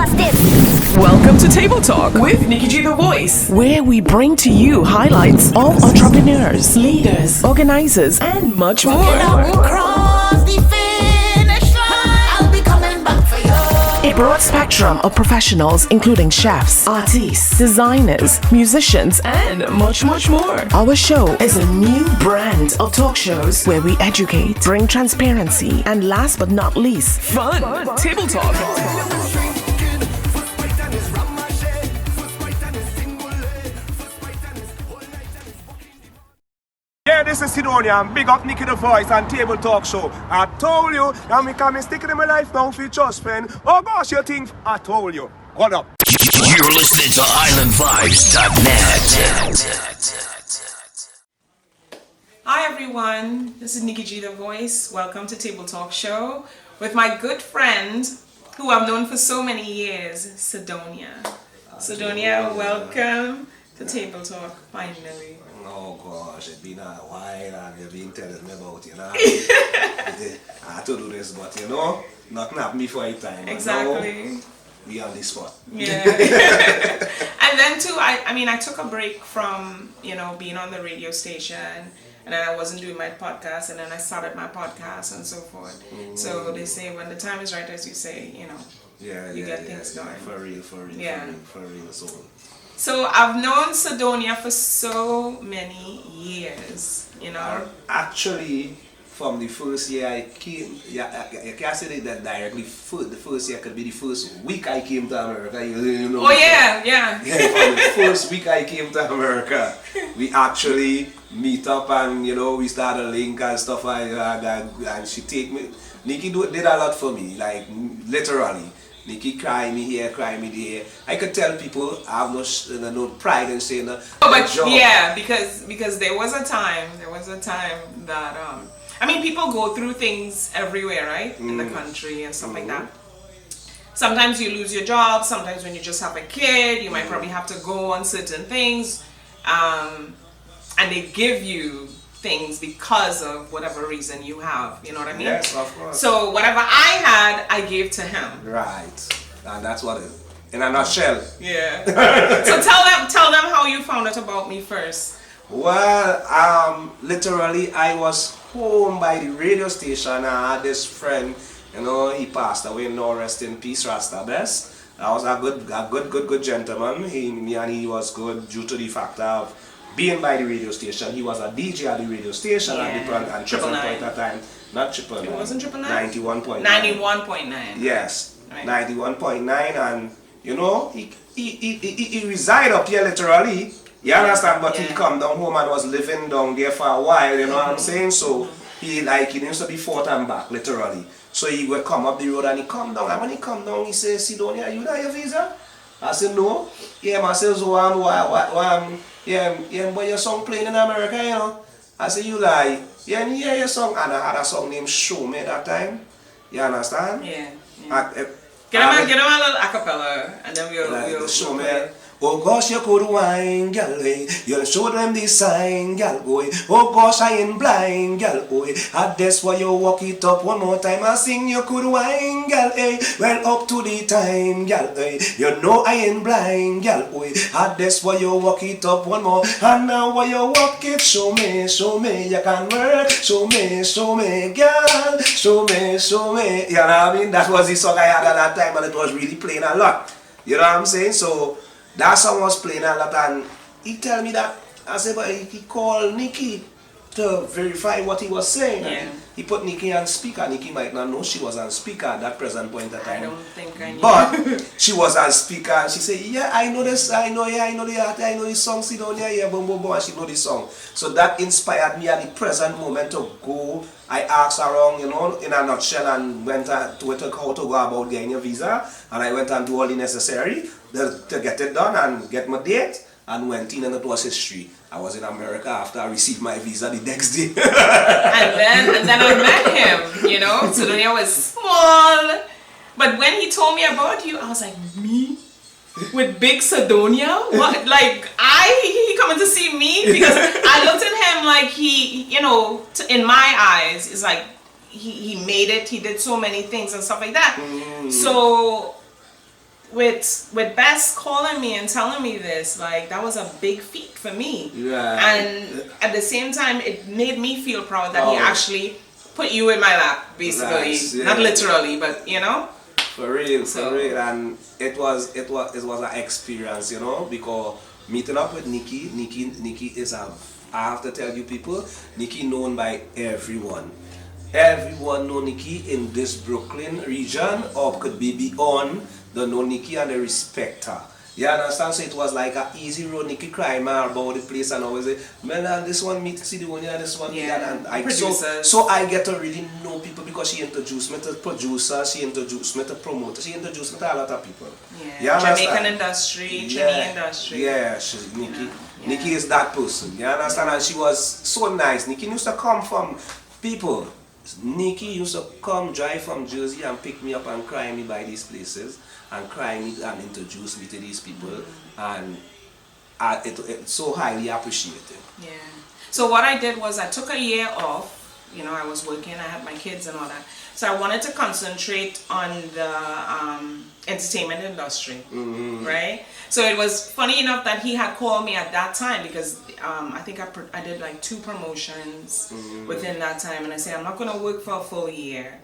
What's this? Welcome to Table Talk with Nikki G the Voice, where we bring to you highlights of entrepreneurs, leaders, organizers, and much more. Cross the finish line. I'll be coming back for you. A broad spectrum of professionals, including chefs, artists, designers, musicians, and much more. Our show is a new brand of talk shows where we educate, bring transparency, and last but not least, fun. Table Talk. Yeah, this is Caledonia and big up Nikki the Voice and Table Talk Show. I told you, and me come sticking in my life now for just friend. Oh gosh, you think I told you. What up? You're listening to IslandVibes.net. Hi everyone, this is Nikki G the Voice. Welcome to Table Talk Show with my good friend who I've known for so many years, Caledonia. Caledonia, welcome to Table Talk, finally. Oh gosh, it's been a while and you've been telling me about, you know. I had to do this, but you know, nothing happened before your time. Exactly. We on this spot. Yeah. And then too, I took a break from, being on the radio station, and then I wasn't doing my podcast, and then I started my podcast and so forth. Mm-hmm. So they say when the time is right, as you say, you get things going. For real. Yeah. For real. So I've known Caledonia for so many years, Actually, from the first year I came, you can't say that directly. The first year could be the first week I came to America. Oh yeah. Yeah, from the first week I came to America, we actually meet up and we started a link and stuff like that. And she take me. Nikki did a lot for me, like literally. Nikki cry me here, cry me there. I could tell people I have no pride in saying that. Yeah, because there was a time that people go through things everywhere, right? In the country and stuff like that. Sometimes you lose your job, sometimes when you just have a kid, you might probably have to go on certain things. And they give you things because of whatever reason you have, you know what I mean? Yes, of course. So whatever I had, I gave to him. Right, and that's what it is. In a nutshell. Yeah. So tell them how you found out about me first. Well, literally I was home by the radio station. I had this friend, he passed away, no rest in peace, Rasta Best. I was a good gentleman. He was good due to the fact of being by the radio station. He was a DJ at the radio station and triple point at that time. Not triple nine. It wasn't triple nine? 91.9. 91.9. Yes. Right. 91.9 and he reside up here literally. You understand? But he come down home and was living down there for a while, you know what I'm saying? So he used to be forth and back, literally. So he would come up the road and he come down. And when he come down, he says, Caledonia, you got your visa? I said, no. Yeah, myself, so but your song playing in America, I said, you lie. Yeah, and hear your song. And I had a song named Show Me that time. You understand? Yeah. Get him a little acapella and then we'll show me. Oh gosh, you could wine, gal, eh. You show them the sign, gal, boy. Oh gosh, I ain't blind, gal, boy. And that's why you walk it up one more time. I sing, you could wine, gal, eh. Well, up to the time, gal, eh. You know I ain't blind, gal, boy. And that's why you walk it up one more. And now why you walk it, show me, you can work. Show me, gal. Show me. You know what I mean? That was the song I had at that time, and it was really playing a lot. You know what I'm saying? So that song was playing a lot, and he tell me that. I said, but he called Nikki to verify what he was saying. Yeah. He put Nikki on speaker. Nikki might not know she was on speaker at that present point of time. I don't think I knew. But she was on speaker and she said, yeah, I know this, I know this song, sit down here, yeah, boom, and she know this song. So that inspired me at the present moment to go. I asked around, in a nutshell, and went to how to go about getting your visa. And I went and do all the necessary to get it done and get my date. And went in, and it was history. I was in America after I received my visa the next day. and then I met him, Caledonia was small. But when he told me about you, I was like, me? With big Caledonia? What? Like, he coming to see me? Because I looked at him like he, in my eyes, it's like he made it. He did so many things and stuff like that. So with Bess calling me and telling me this, like that was a big feat for me. Yeah. And at the same time, it made me feel proud that he Oh. actually put you in my lap, basically. Nice, yeah. Not literally, but you know. For real, So- for real, and it was an experience, you know, because meeting up with Nikki is I have to tell you people, Nikki known by everyone. Everyone know Nikki in this Brooklyn region or could be beyond. They know Nikki and they respect her. You understand? So it was like an easy road. Nikki crying about the place and always say, man, this one meet Caledonia, this one meet that. And so I get to really know people because she introduced me to producers, she introduced me to promoters, she introduced me to a lot of people. Yeah. You understand? Jamaican industry, Trini industry. Yeah, she's Nikki. Yeah. Nikki is that person. You understand? And she was so nice. Nikki used to come from people. Nikki used to come drive from Jersey and pick me up and cry me by these places and cry me and introduce me to these people, and it's so highly appreciated. Yeah. So what I did was I took a year off. You know, I was working, I had my kids and all that. So I wanted to concentrate on the entertainment industry, right? So it was funny enough that he had called me at that time because I think I did like 2 promotions within that time, and I said I'm not gonna work for a full year,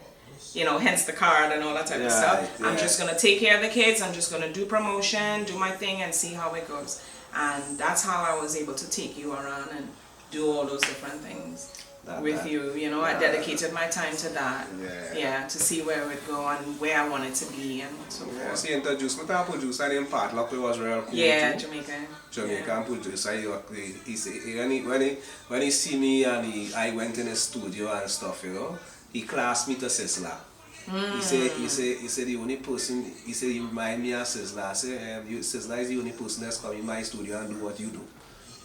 you know, hence the card and all that type of stuff. I'm just gonna take care of the kids. I'm just gonna do promotion, do my thing, and see how it goes. And that's how I was able to take you around and do all those different things with you. You know, I dedicated my time to that. Yeah, to see where it would go and where I wanted to be and so forth. She introduced me to a producer in Padlock, it was real cool. Yeah, too. Jamaican producer. He say when he see me and I went in his studio and stuff, you know, he classed me to Sizzla. He said the only person, he said you remind me of Sizzla. I said Sizzla is the only person that's come in my studio and do what you do.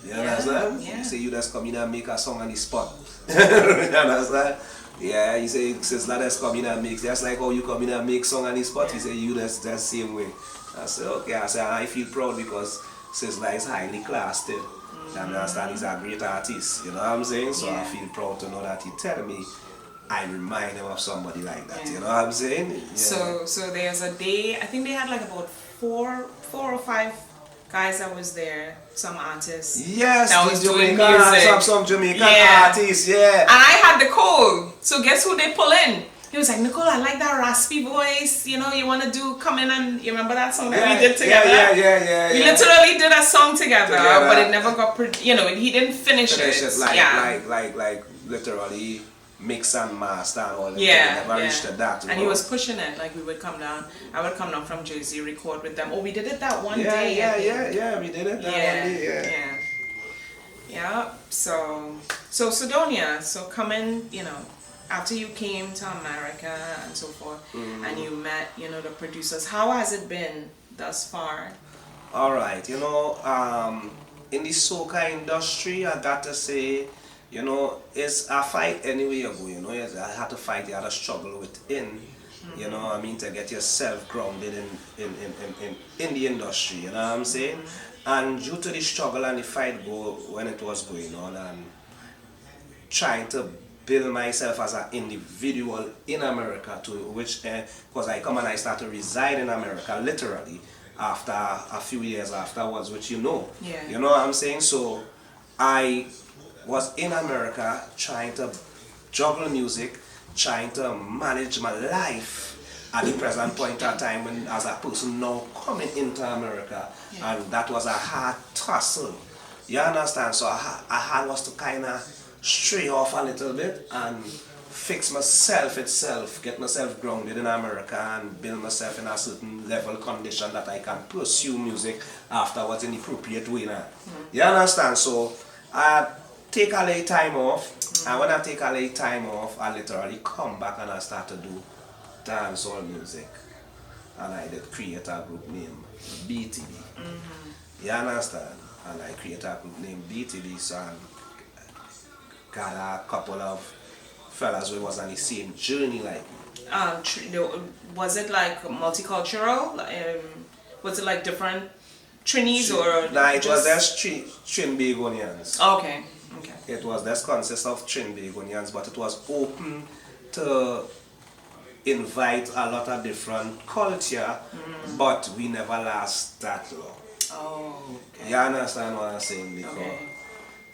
You understand? Yeah. He say you just come in and make a song on the spot. You understand? Yeah, he say Sizzla just come in and make, just like how you come in and make song on the spot, he say you just same way. I said okay, I said I feel proud because Sizzla is highly classed. You understand? He's a great artist, you know what I'm saying? So I feel proud to know that he tell me I remind him of somebody like that, you know what I'm saying? Yeah. So there's a day, I think they had like about four or five guys that was there, some artists. Yes, that was doing Jamaican, music. some Jamaican artists, And I had the code. So guess who they pull in? He was like, Nicole, I like that raspy voice. You know, you want to come in and, you remember that song that we did together? Yeah. We literally did a song together, but it never got, he didn't finish it. Like literally mix and master and all that. Never reached to that. And he was pushing it. Like we would come down. I would come down from Jersey, record with them. Oh, we did it that one day. Yeah. We did it that one day. Yeah. So Caledonia. So coming, you know, after you came to America and so forth, and you met, you know, the producers. How has it been thus far? All right. You know, in the soca industry, I got to say, you know, it's a fight anyway you go, you know. I had to fight, you had to struggle within, you know what I mean, to get yourself grounded in the industry, you know what I'm saying? And due to the struggle and the fight when it was going on and trying to build myself as an individual in America to which, because I come and I start to reside in America literally after a few years afterwards, which you know what I'm saying? So I was in America trying to juggle music, trying to manage my life at the present point in time when as a person now coming into America, and that was a hard tussle. You understand? So I had was to kind of stray off a little bit and fix myself itself, get myself grounded in America and build myself in a certain level condition that I can pursue music afterwards in the appropriate way now. You understand? So I take a little time off, and when I take a little time off, I literally come back and I start to do dancehall music. And I did create a group named BTB. You understand? And I create a group named BTB, so I got a couple of fellas who was on the same journey like me. Was it like multicultural? Was it like different Trinis or? No, it was just Trinbagonians. Okay. It was this consist of Trinbagonians, but it was open to invite a lot of different culture, but we never last that long. Oh, okay. You understand what I'm saying? Because Okay.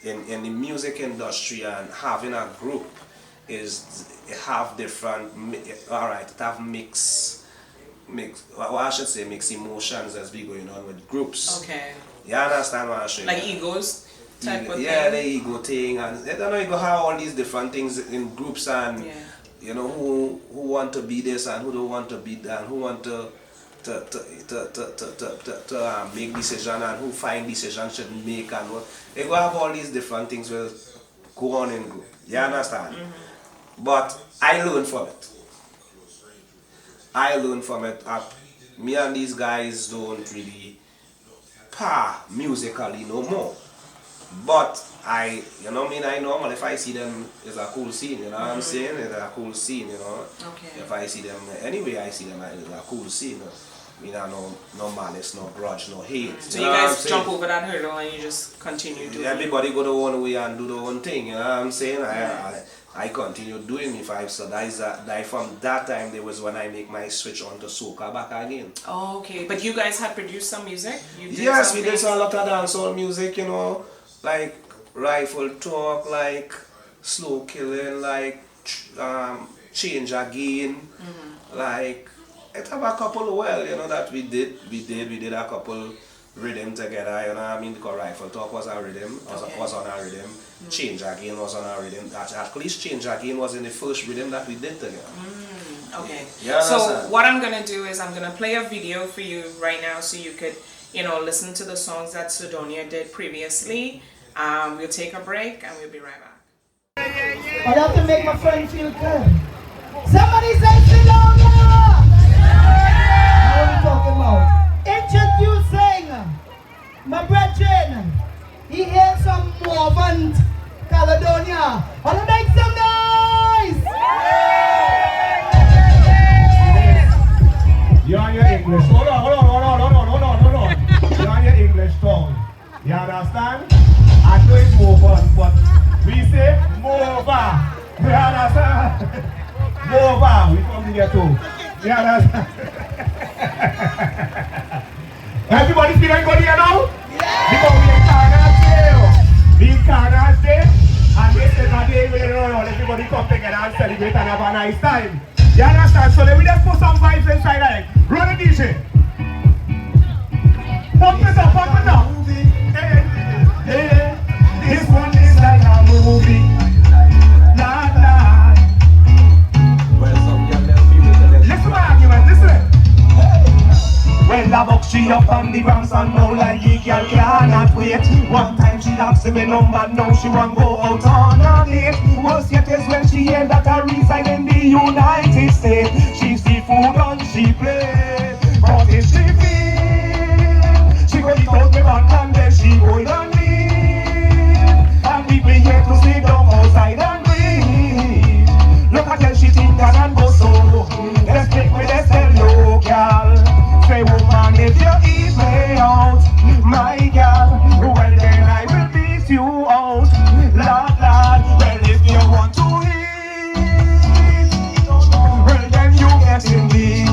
in the music industry and having a group is have different, alright, it have mix, well, I should say mixed emotions as we going on with groups. Okay. You understand what I'm saying? Like egos type of Yeah, thing? the ego thing, and I don't know, you go have all these different things in groups, and Yeah. you know who want to be this and who don't want to be that, and who want to make decision and who find decision should make, and what you go have all these different things will go on in group. You understand? But I learned from it. Me and these guys don't really par musically no more. But I normal if I see them, it's a cool scene, you know what I'm saying? It's a cool scene, you know. Okay. If I see them, anyway I see them, it's a cool scene. I mean, no malice, no grudge, no hate. So you guys jump over that hurdle and you just continue doing it? Everybody go their own way and do their own thing, you know what I'm saying? I continue doing me vibes, so that from that time there was when I make my switch on to soca back again. Oh, okay. But you guys had produced some music? You did Yes, we something? did a lot of dancehall music, you know, like Rifle Talk, like Slow Killing, like Change Again, like it have a couple you know that we did a couple rhythm together, you know what I mean, because Rifle Talk was a rhythm, was on our rhythm, Change Again was on our rhythm, at least Change Again was in the first rhythm that we did together. Okay. Yeah, So understand. what I'm gonna do is I'm gonna play a video for you right now so you could, listen to the songs that Caledonia did previously. We'll take a break and we'll be right back. I have to make my friend feel good. Somebody say Caledonia! What are we talking about? Introducing my brethren. He hears some movement, Caledonia. Wanna make some noise? You're on your English. Hold on. You're on your English tongue. You understand? I know it's move on, but we say move on. You understand? Move on. We come here too. You understand? Everybody feeling good here now? Yeah. Because we cannot jail. We cannot jail. And this is a day where everybody come together and celebrate and have a nice time. You understand? So then we just put some vibes inside like run the DJ. Pump it up. Hey. This one is like a movie. La. Well, some young people Listen to my argument, listen. Well, the box she up on the ground and now like the girl cannot wait. One time she asked me number, now she won't go out on a date. Worst yet is when she heard that I reside in the United States. She see food on she play, but if she feel, she go eat out me back and then she go and leave. And people here to sit down outside and breathe. Look at her, she think that and go so. Let's take me, let's tell you, girl. Say woman, if you eat me out, my girl, well then I will beat you out. Lad, well if you want to eat, well then you get in me.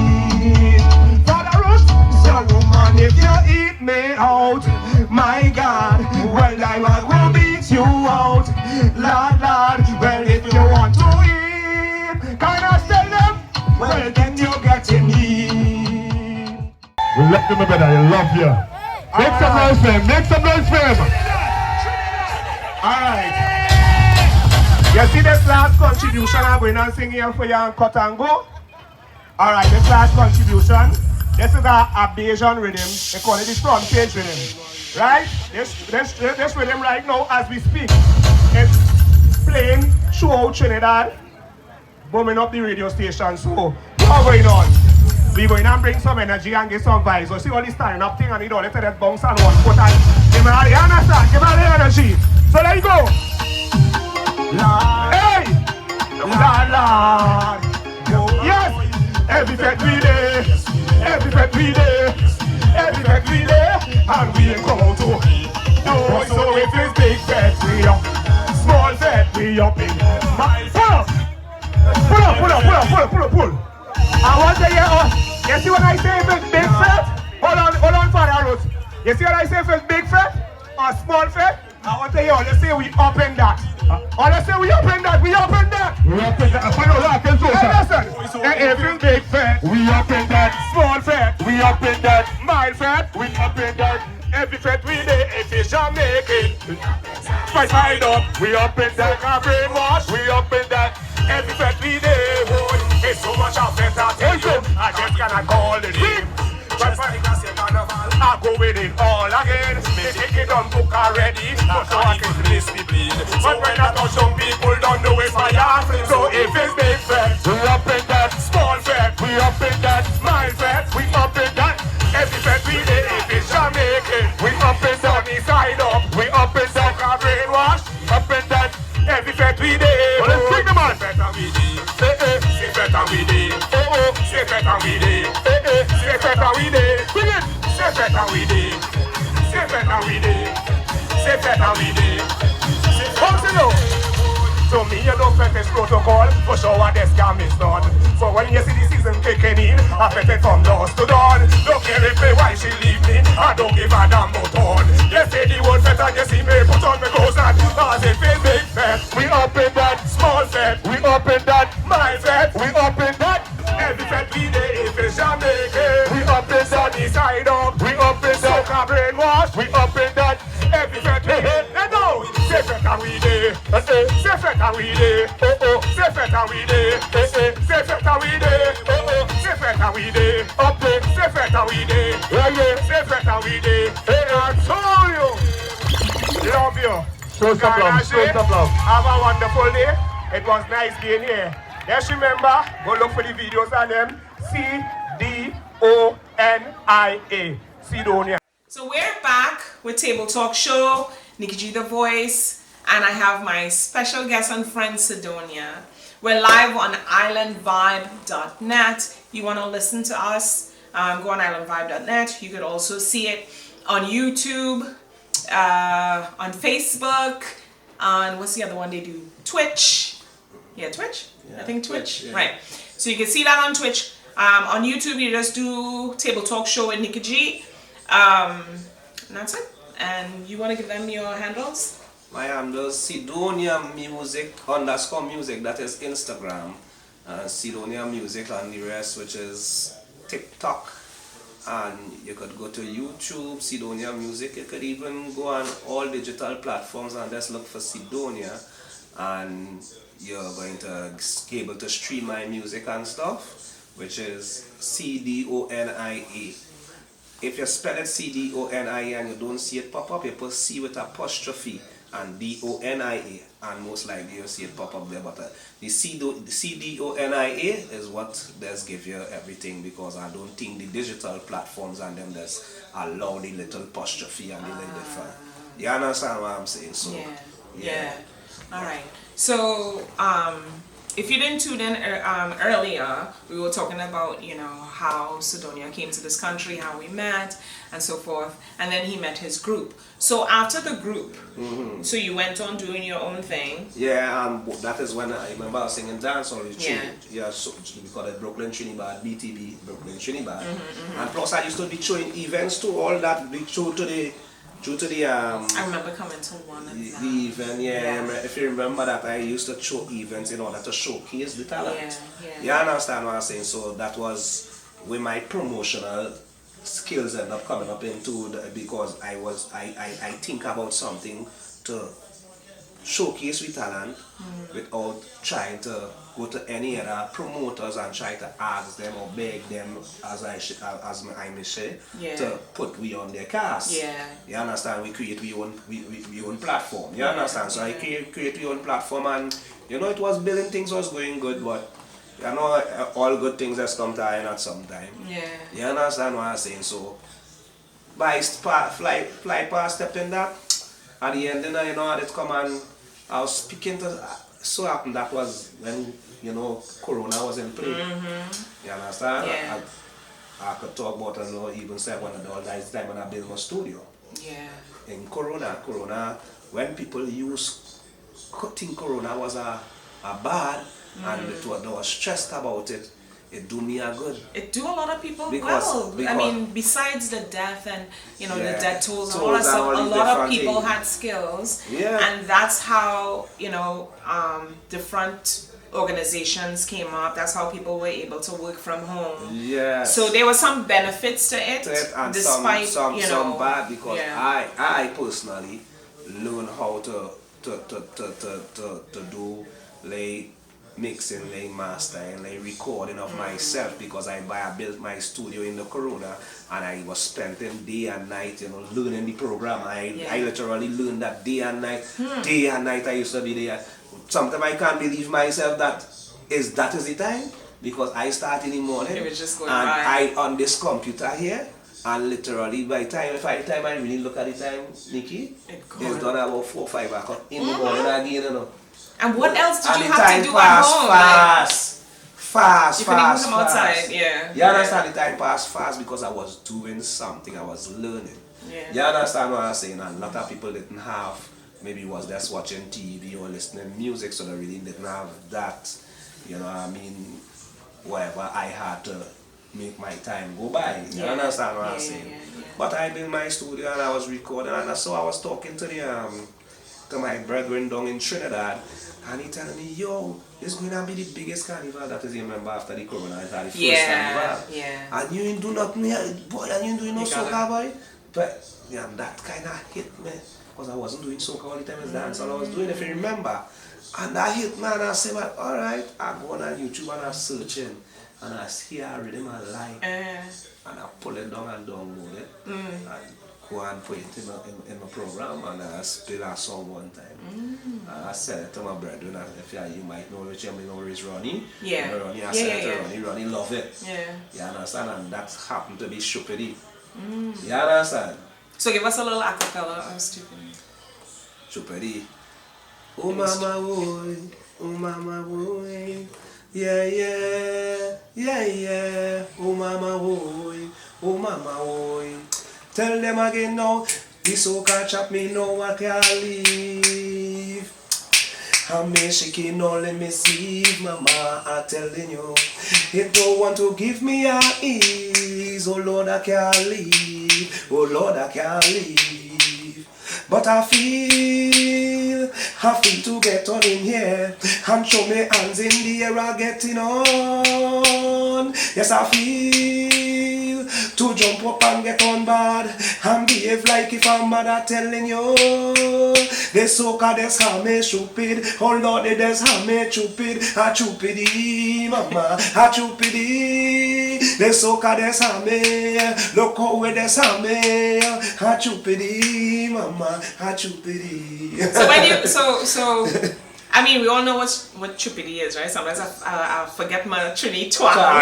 Father Ruth, so woman, if you eat me out, my God, well I will beat you out. Lad, well if you want to eat, can I tell them? Well then you get in me. We love you, my brother. I love you. Make some noise for him. Make some noise for him. Alright. You see this last contribution I'm going to sing here for you and cut and go? Alright, this last contribution. This is a Bayesian rhythm. They call it the front page rhythm. Right? This rhythm right now as we speak. It's playing throughout Trinidad, booming up the radio station. So, what's going on? We're going to bring some energy and get some vibes. So see all this standing up thing and you don't let it bounce on one foot and give me all the understand, give me all the energy. So there you go. Lord. Hey! Lord. Yes! Every fete we day, and we ain't come out to no, so if it's big fete we up, small fete we up in my pull up. I want to hear, you see what I say if it's big fete? Hold on, Father Ruth. You see what I say if it's big fete or small fete? I want to hear all you say we open that. All you say we open that, we open that. We open that. Hey, listen. If it's big fete, We open that. small fete, We open that. mild fete, We open that. every fete we day, if it's Jamaican. Fight up. We open that. Like a brainwash. We open that. Every fete we day, boy. It's so much of fete I tell you. I just cannot call the name. But for the Cassy carnival, I go with it all again. The ticket done book already, but so I can release the bleed. But when I touch some people don't know if I am. So if it's big fete, We open that. small fete, We open that. mild fete, We open that. every fete we day, if it's Jamaican, We open that. sunny side up, We open that. like a brainwash. Open that. Every fete we day, Well, let's sing them on. Say fete and we day, say fete and we day, Oh, say fete and we day, oh. say fete and we day. Sing it. Say fete and we day, say fete and we day, say fete and we day. Come to know. So me you know fete is protocol, for sure what this scam is done. So when you see the season kicking in, I fete from dusk to dawn. Don't care if me why she leave me, I don't give a damn about on. You say the word fete and you see me put on me clothes and cause it feels big fete. We open that. Small fete, We open that. my fete, We open that. every fete we day if it's Jamaican. We open that. Sunny side up, We open that. soca brainwash. We open that. Every fete we day, let go. Say fete and we day, say fete and we day, Oh, say fete and we day, say fete and we day, say fete and we day, up there. say fete and we day, Yeah, yeah. say fete and we day. I told you, love you. Show some love. Show some love. Have a wonderful day. It was nice being here. Just remember, go look for the videos on them. Cdonia. Caledonia. So we're back with Table Talk Show, Nikki G the Voice, and I have my special guest and friend Caledonia. We're live on islandvibe.net. You want to listen to us, go on islandvibe.net. You could also see it on YouTube, on Facebook, on what's the other one they do? Twitch. Yeah, Twitch? I think Twitch. yeah. Right. So you can see that on Twitch. On YouTube, you just do Table Talk Show with Nikki G. And that's it. And you want to give them your handles? My handle Caledonia Music _music. That is Instagram. Caledonia Music on the rest, which is TikTok. And you could go to YouTube, Caledonia Music. You could even go on all digital platforms and just look for Caledonia. And you're going to be able to stream my music and stuff, which is CDONIA. If you spell it CDONIA and you don't see it pop up, you put C with apostrophe and DONIA, and most likely you'll see it pop up there. But the CDONIA is what does give you everything, because I don't think the digital platforms and them just allow the little apostrophe and the little different. You understand what I'm saying? So Yeah. All right. So, if you didn't tune in earlier, we were talking about, how Caledonia came to this country, how we met, and so forth. And then he met his group. So after the group, so you went on doing your own thing. Yeah, that is when I remember I was singing dance on the tune. Yeah. Yeah, so we call it Brooklyn Trinidad, BTB, Brooklyn Trinidad. And plus I used to be showing events too, all that, big show to the I remember coming to one of the them. event, if you remember that, I used to show events in order to showcase the talent. Yeah. You understand what I'm saying? So that was where my promotional skills end up coming up into because I think about something to showcase with talent without trying to go to any other promoters and try to ask them or beg them, as I may say, to put we on their cast. Yeah. You understand? We create we own platform. You understand? So I create we own platform, and it was building, things was going good, but all good things has come to an end at some time. Yeah. You understand what I'm saying? So by fly past step in that, at the end, it come and I was speaking to, so happened that was when, Corona was in play. You understand? Yeah. I could talk about, even say one of the last time when I built my studio. Yeah. In Corona, when people think Corona was a bad, and they were stressed about it, it do me a good. It do a lot of people Because- well. I mean, besides the death and the Yeah. death tolls and Tolls all that and stuff, all a these lot of different people things. had skills. Yeah. And that's how different organizations came up. That's how people were able to work from home. Yes. So there were some benefits to it, And despite some bad, because yeah. I personally learned how to do like mixing, like mastering, like recording of myself, because I built my studio in the Corona, and I was spending day and night, learning the program. I literally learned that day and night. Day and night I used to be there. Sometimes I can't believe myself that is the time, because I start in the morning It was just going and by. I on this computer here, and literally by the time I really look at the time, Nikki, it's done about 4 or 5 o'clock in the morning again, And what else did and you the have time to do at home? fast. You couldn't even come outside, yeah. You understand, the time passed fast because I was doing something, I was learning. Yeah. You understand what I'm saying? And a lot of people didn't have, maybe was just watching TV or listening music, so they really didn't have that, whatever I had to make my time go by. You understand what I'm saying? Yeah. But I built my studio and I was recording, and so I was talking to my brethren down in Trinidad, and he telling me, yo, it's going to be the biggest carnival that is, remember, after the Corona, it's the first carnival. Yeah. And you ain't do nothing, boy, and you ain't doing no You gotta- soca, boy. But that kind of hit me, because I wasn't doing soca all the time, it's dance all I was doing, if you remember. And that hit me, and I say, well, alright, I go on YouTube and I searching, and I see a rhythm I like, and I pull it down and download it, and go and put it in my program, and I play that song one time. And I said it to my brethren, and if you might know which is Ronnie. Yeah. Ronnie, I said it to yeah. Ronnie love it. Yeah. You understand? And that happened to be Stupidity. You understand? So give us a little acapella of Stupid. Stupidity. Oh mama boy, yeah, oh mama boy. Tell them again now, this soca chop me know I can't leave. I'm shaking all let me see, mama, I'm telling you. It don't want to give me a ease, oh Lord I can't leave, oh Lord I can't leave. But I feel to get on in here and show me hands in the air, I'm getting on. Yes, I feel to jump up and get on bad and behave like if I'm mad, I'm telling you. The soca des have me stupid, oh Lord, they des have me stupid, a stupidity, mama, a stupidity. The soca des have me, look how we des have me, a stupidity, mama, a stupidity. So when you so I mean, we all know what stupidity is, right? Sometimes I forget my Trini twang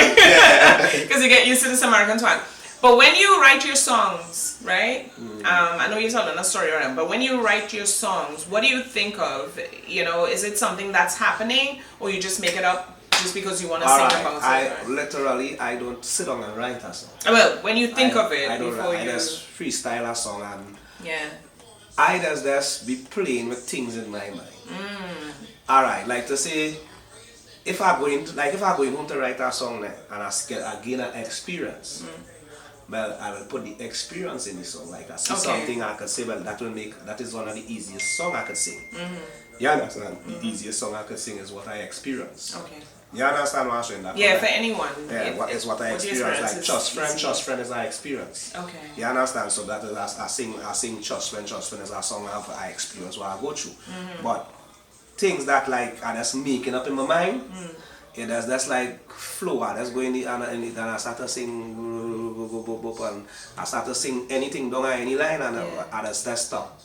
because you get used to this American twang. But when you write your songs, right? I know you're telling a story around, but when you write your songs, what do you think of? Is it something that's happening, or you just make it up just because you want to sing about it? Literally, I don't sit down and write a song. Well, when you think of it, I you just freestyle a song, and yeah. I just be playing with things in my mind. Alright, like to say, if I go home to write a song and I gain an experience, well, I will put the experience in the song. Like I see something I could say, well, that is one of the easiest song I could sing. You understand? The easiest song I could sing is what I experience. Okay. You understand what I'm saying? That Yeah, for anyone. Yeah, what is what I experience. Like trust friend is I experience. Okay. You understand? So that is I sing trust friend is a song I experience what I go through. But things that like I just making up in my mind, that's like flow. I just go in the and I start to sing and I start to sing anything down any line and I just stop.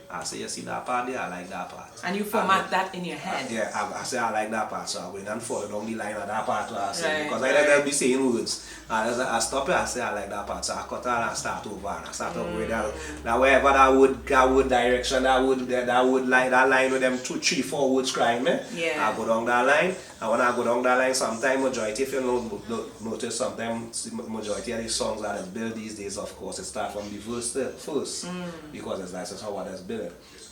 I say, you see that part there, I like that part. And you format that in your head. Yeah, I say I like that part, so I went and follow down the line of that part I say, Right, because I just be saying words. I stop it, I say I like that part, so I cut out and start over, and I start over with that wherever that wood direction, that would line, that line with them 2, 3, 4 words crying me. Yeah. I go down that line, and when I go down that line, sometimes majority, if you notice, sometimes majority of the songs that is built these days, of course, it starts from the verse first, because that's how it is built.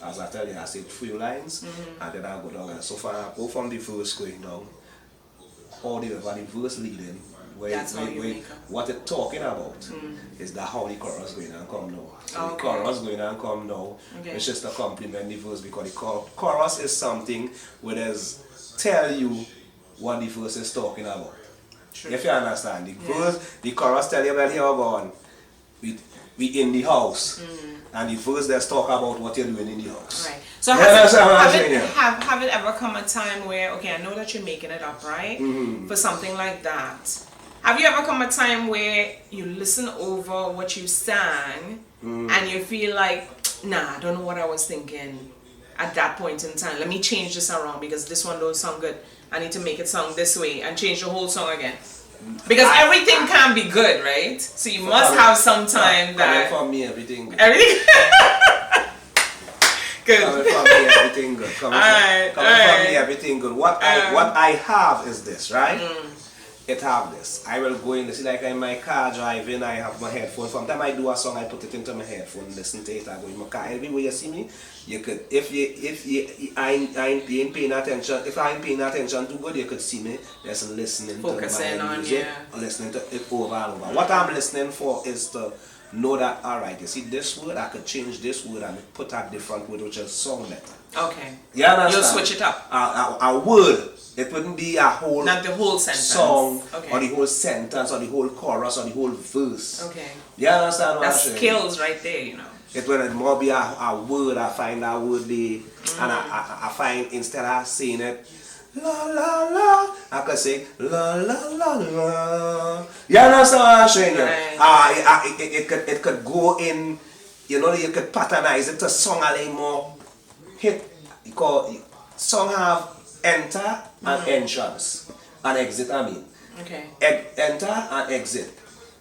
As I tell you, I say 3 lines, and then I go down, and so far I go from the verse going down. how the verse leading, That's how you make 'em. what it's talking about is that how the chorus going and come now. So the Okay. chorus going and come now. Okay. It's just a compliment the verse because the chorus is something where there's tell you what the verse is talking about. True. If you understand, the chorus tell you where you're going. We in the house, and the verse that's talk about what you're doing in the house. Right. So Yeah, that's what I'm have saying, it, yeah. have it ever come a time where, okay, I know that you're making it up, right? For something like that. Have you ever come a time where you listen over what you sang and you feel like, nah, I don't know what I was thinking at that point in time. Let me change this around because this one don't sound good. I need to make it sound this way and change the whole song again. Because everything can be good, right? So you must have some time that... Coming from me, everything good. Everything... Good. Coming from me, everything good. Coming from me, everything good. What I have is this, right? It have this. I will go in, see, like in my car driving, I have my headphone. From time I do a song, I put it into my headphone, listen to it, I go in my car. Everywhere you see me, you could, if you ain't paying attention, if I ain't paying attention too good, you could see me just listening Focusing to my on, music, yeah. listening to it over and over. What I'm listening for is to know that, alright, you see this word, I could change this word and put a different word which will sound better. Okay. You understand? You'll switch it up. A word. It wouldn't be a whole Not the whole sentence. song Okay. or the whole sentence or the whole chorus or the whole verse. Okay. You understand what That's I'm saying? skills right there, you know. It will more be a word. I find that word there, and I find instead of saying it la la la, I could say la la la la. You understand what I'm saying? Right. It could go in, you know, you could patternize it to song a little more hit. Because song have enter and entrance and exit. I mean, Okay. enter and exit.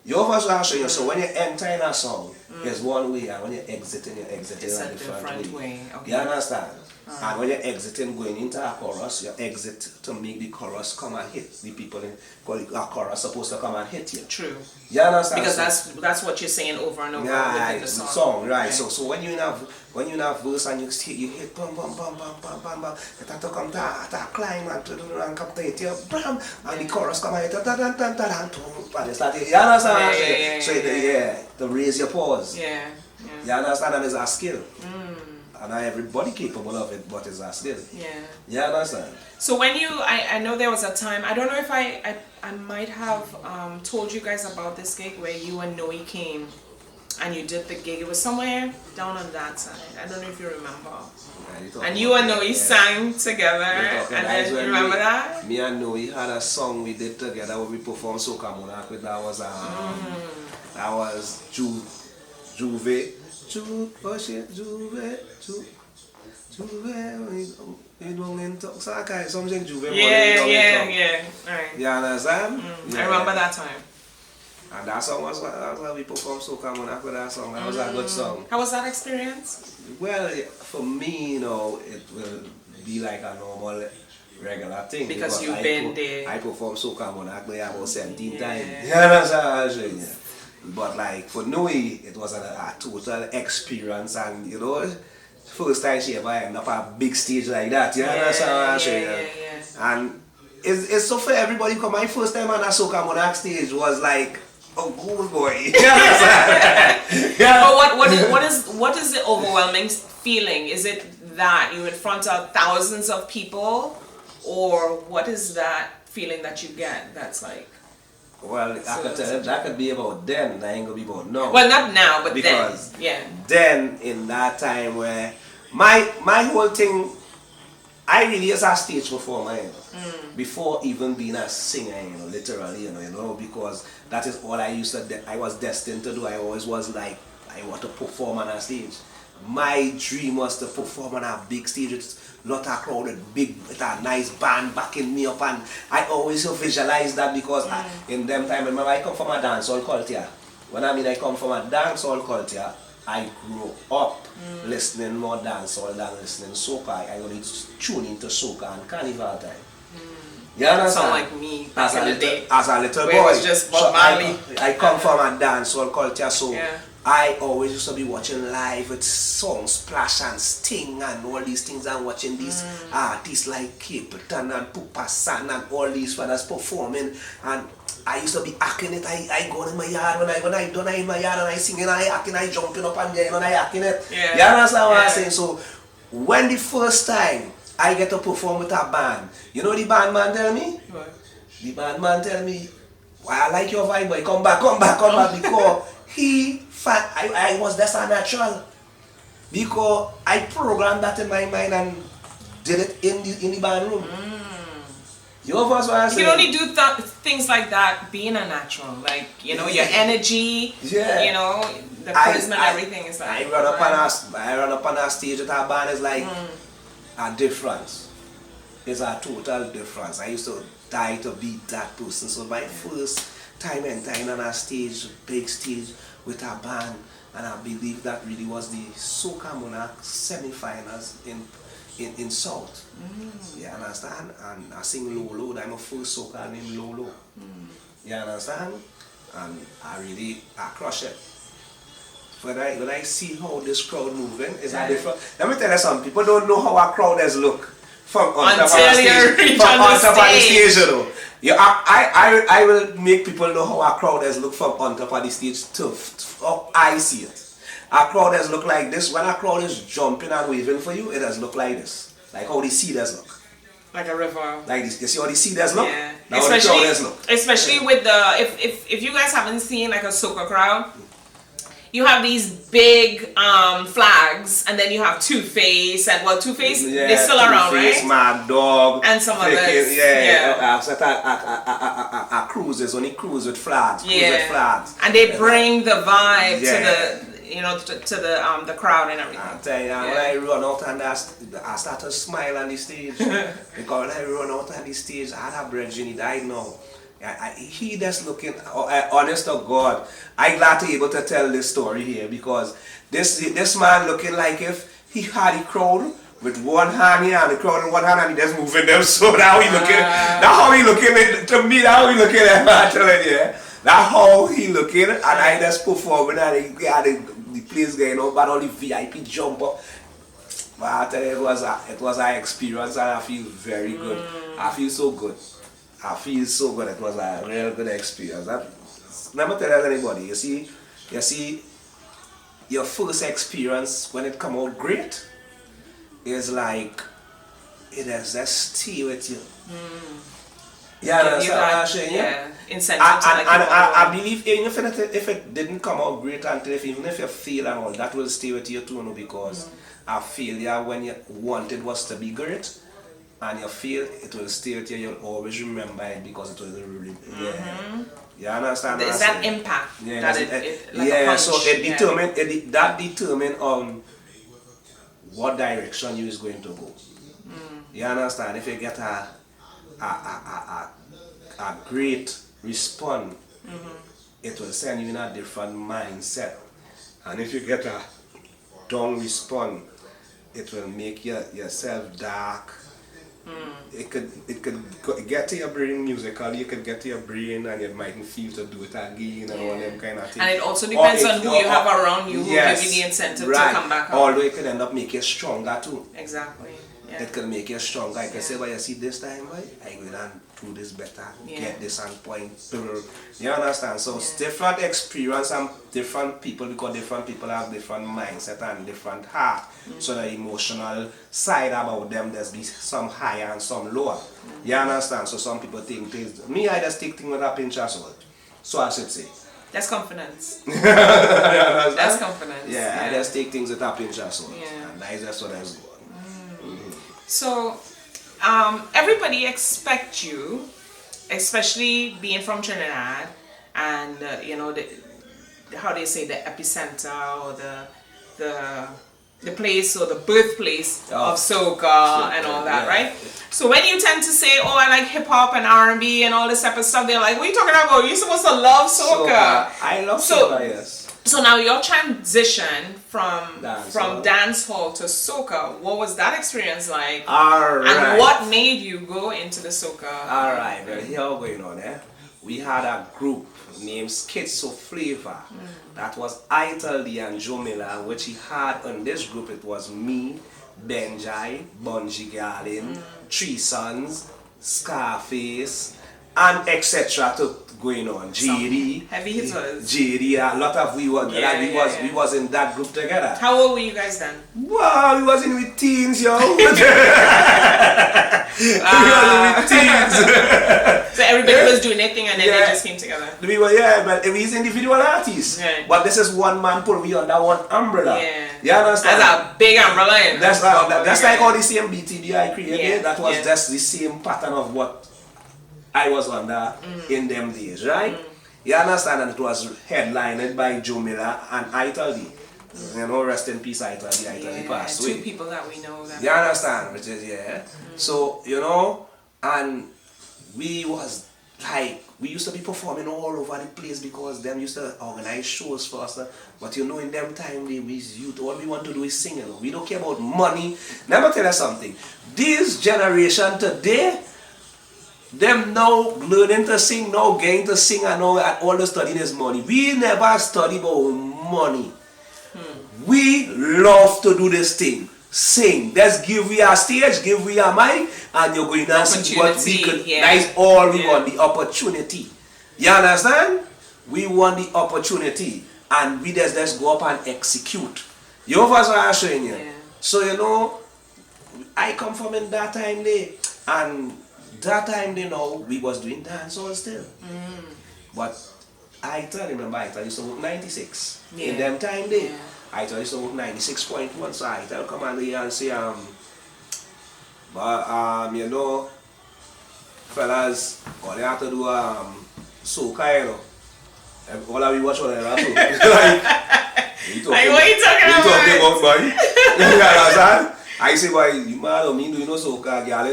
Your verse will show you. So when you enter in a song, it's one way, and when you exit in, you exit It's in a different way. Okay. You understand? And when you're exiting, going into a chorus, you exit to make the chorus come and hit the people. Because a chorus supposed to come and hit you. True. You understand? Because So- that's what you're saying over and over right, within the song. right. Okay. So when you have verse and you hit bam bam bam bam bam bam bam, it have to come to climb and come to hit you bam, and the chorus come and hit you and start you understand? Yeah. So to raise your pause. Yeah. You understand? And it's a skill. And not everybody capable of it, but it's a skill. Yeah. You understand? So when I know there was a time, I don't know if I might have told you guys about this gig where you and Noe came and you did the gig. It was somewhere down on that side. I don't know if you remember. And you and Noe sang together. And then you remember that? Me and Noe had a song we did together where we performed Soca Monarch with that was Juve. Oh shit, Juve. You don't talk Saka, something Juve. Yeah. Alright. You understand? I remember that time. And that song was how we performed Soca Monarch with that song. That was a good song. How was that experience? Well, for me, you know, it will be like a normal, regular thing. Because you've been there. I performed Soca Monarch there about 17 Yeah. times. You understand? But like for Noe, it was a total experience, and you know, first time she ever ended up on a big stage like that. You understand what I'm saying? And it's so for everybody. Because my first time on a Soca Monarch stage was like, oh, good boy. You understand? But what is the overwhelming feeling? Is it that you're in front of thousands of people, or what is that feeling that you get? That's like. Well, I could tell you that could be about then. I ain't gonna be about now. Well, not now, but because then. Yeah. Then in that time where my whole thing, I really was a stage performer, you know, before even being a singer, you know, literally, you know, because that is all I used to. I was destined to do. I always was like, I want to perform on a stage. My dream was to perform on a big stage with lot of crowded, big, with a nice band backing me up, and I always visualize that because in them time, remember I come from a dancehall culture. When I mean I come from a dancehall culture, I grew up listening more dancehall than listening soca. I only tune into soca and carnival time. You understand? Sound like me back in the day. As a little Where boy. it was just Bob Marley. I come from a dancehall culture, so I always used to be watching live with Song Splash and Sting and all these things, and watching these artists like Capleton and Pupa San and all these fellas performing, and I used to be acting it. I go in my yard when I done in my yard and I singing, I acting, I jumping up and down and I acting it. Yeah. You understand what I'm saying? So when the first time I get to perform with a band, you know the band man tell me? What? The band man tell me, why I like your vibe, boy, come back, because I was that's a natural. Because I programmed that in my mind and did it in the band room. You know what I'm saying? You can only do things like that being a natural, like, you know, your energy, Yeah. you know, the charisma and everything is like. I run up on a stage with our band is like a difference. It's a total difference. I used to die to beat that person. So my first time on a stage, big stage with a band, and I believe that really was the Soca Monarch semi-finals in South. You understand? And I sing Lolo. I'm a first soca named Lolo. You understand? And I crush it. When I see how this crowd moving, it's a different. Let me tell you something. People don't know how a crowd has look from on top of the stage. From on top of the stage, you know. Yeah, I will make people know how a crowd has look from on top of the stage too. I see it. A crowd has look like this. When a crowd is jumping and waving for you, it has look like this. Like how the cedars look. Like a river. Like this. You see how the cedars look? Yeah. Now the crowd has look. Especially with the if you guys haven't seen like a soca crowd, you have these big flags, and then you have Two-Face, and well, Two-Face, they're still around, right? Mad Dog. And some others. A cruises, only cruise with flags. Yeah. Cruise with flags. And they bring the vibe to Yeah. the, you know, to the crowd and everything. I tell you, when I run out and I start to smile on the stage. Because when I run out on the stage, I had a brethren, he died now. He just looking, honest to God, I'm glad to be able to tell this story here, because this man looking like if he had the crowd with one hand here and the crowd in one hand and he just moving them, so now he looking, that's how he looking, to me that's how he looking at man, telling you, that's how he looking, and I just performing and the place going on, but all the VIP jump up. But I tell you, it was an experience, and I feel very good. I feel so good. I feel so good. It was a real good experience. Never tell anybody. You see, your first experience when it come out great is like it has just stay with you. Yeah, that's what I'm saying. Yeah, incentive and I believe even if it didn't come out great until even if you fail and all, that will stay with you too, no, because a failure when you wanted was to be great. And you feel it will stay with you, you'll always remember it because it was really, you understand? There's that impact. Yeah, that so it determine what direction you is going to go. You understand? If you get a great response, it will send you in a different mindset. And if you get a down response, it will make yourself dark. It could get to your brain musically, you could get to your brain and you mightn't feel to do it again and all them kind of things. And it also depends on who you have around you who give you the incentive to come back up. Although it could end up making you stronger too. Exactly. Yeah. It could make you stronger. I can say, well, you see this time, boy, I will do this better, get this on point. You understand? So it's different experience and different people, because different people have different mindset and different heart. So the emotional side about them, there's be some higher and some lower. You understand? So some people think things. Me, I just take things with a pinch of salt. So I should say. That's confidence. That's confidence. Yeah, I just take things with a pinch of salt. Yeah. And that's just what I was doing. So, everybody expects you, especially being from Trinidad, and you know, how they say the epicenter or the place or the birthplace of soca and all that, right? So when you tend to say, "Oh, I like hip hop and R&B and all this type of stuff," they're like, "What are you talking about? You're supposed to love soca." I love soca, yes. So now your transition from dance hall to soca, what was that experience like? Alright. And what made you go into the soca? Alright, well, here we going on, we had a group named Schizo Flavor. That was Italy and Jomila, which he had on this group. It was me, Benji, Bunji Garlin, Three Sons, Scarface, and etc. to going on. JD, heavy hitters. JD, a lot of we were we was in that group together. How old were you guys then? Wow, we was in with teens, yo. We was in with teens. So everybody was doing their thing and then they just came together. We were, but we was individual artists. Right. But this is one man put we under one umbrella. Yeah. You understand? That's a big umbrella. That's like all the same BTD I created. Yeah. That was just the same pattern of what I was under in them days, right? You understand? And it was headlined by Joe Miller and Italy. You know, rest in peace, Italy. Italy passed away. Two people that we know. That You understand? Which is, So, you know, and we was like, we used to be performing all over the place because them used to organize shows for us. But you know, in them time, we youth, all we want to do is sing. You know? We don't care about money. Let me tell you something. This generation today, them now learning to sing, now getting to sing, and now all the studying is money. We never study about money. We love to do this thing. Sing. Let's give we a stage, give we a mic, and you're going to see what we could. That is all we want, the opportunity. You understand? We want the opportunity, and we just go up and execute. You know what I'm showing you? Yeah. So, you know, I come from in that time there, and that time they know we was doing dancehall still. But I remember I used to work 96 in them time there. I used to work 96.1, so I come on here and say you know, fellas, all you have to do soca, you know. All of we watch all that so. Like what you talking about? Boy. You understand? I say, boy, you mad or me doing no soca, girl, you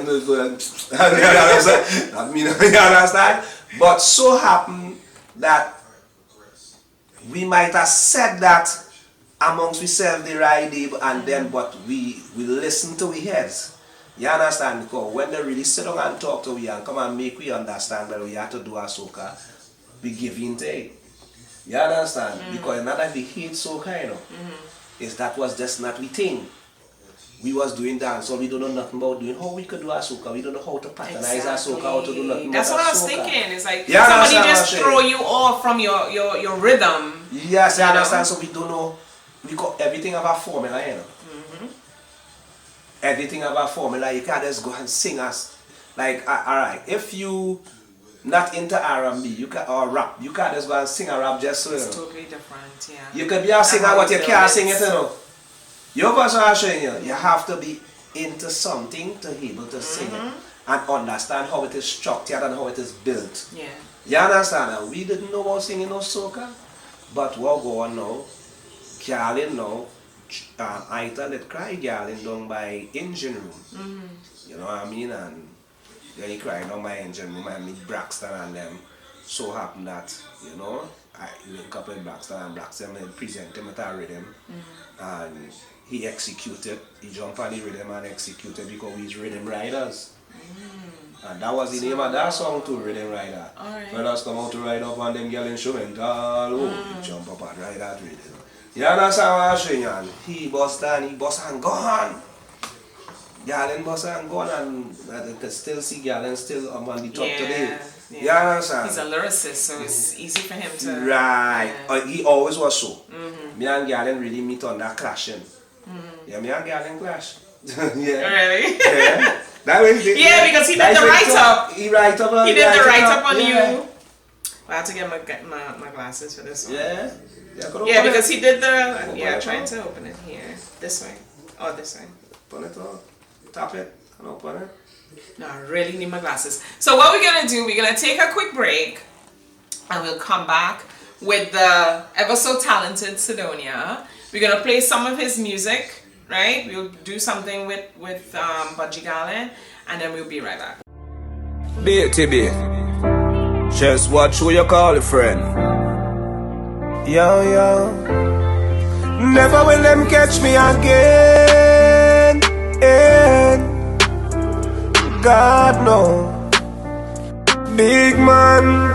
understand? But so happened that we might have said that amongst ourselves the right day, and then but we listen to we heads. You understand? Because when they really sit down and talk to we and come and make we understand that we have to do our soca, we give in to it. You understand? Because not that we hate soca, you know, is that was just not we thing. We was doing dance, so we don't know nothing about doing how we could do our soca. We don't know how to pattern our soca, how to do nothing. That's about what I was soca. thinking. It's like You somebody understand just what I'm throw saying? you off from your rhythm. Yes, I You know? understand. So we don't know. Because everything have a formula, you know. Everything have a formula. You can't just go and sing us. Like, alright, if you not into R&B, or rap, you can't just go and sing a rap just so, you know. It's totally different, yeah. You could be a singer, but you can't sing it, you know. You know what I'm showing you? You have to be into something to be able to sing it and understand how it is structured and how it is built. Yeah. You understand? And we didn't know about singing no soca, but what go on now? Garlin now, I tell it cry Garlin down by engine room. You know what I mean? And then he cried down by engine room and meet Braxton and them. So happened that, you know, I link up with Braxton and Braxton present him at a rhythm. And he executed, he jumped on the rhythm and executed because he's rhythm riders. And that was the name of that song too, Rhythm Rider. Fellas come out to ride up on them girl instrumental, he jump up and ride that rhythm. You understand what I'm saying? And he bust and gone. Garlin bust and gone, and you can still see Garlin still on the top today. Yeah. You understand? He's a lyricist, so it's easy for him to... Right. He always was so. Me and Garlin really meet on that clashing. Yeah, me and Garlin clash. Yeah. Really? Yeah. That way Yeah, because he did the write-up. He write up. He did the write-up on you. I have to get my glasses for this one. Yeah. Yeah, because he did the... Yeah, trying to open it here. This way. Oh, this way. Open it up. Tap it and open it. No, I really need my glasses. So what we're going to do, we're going to take a quick break. And we'll come back with the ever so talented Caledonia. We're going to play some of his music, right? We'll do something with Bunji Garlin. And then we'll be right back. BTB. Just watch who you call a friend. Yo, yo. Never will them catch me again. God no. Big man.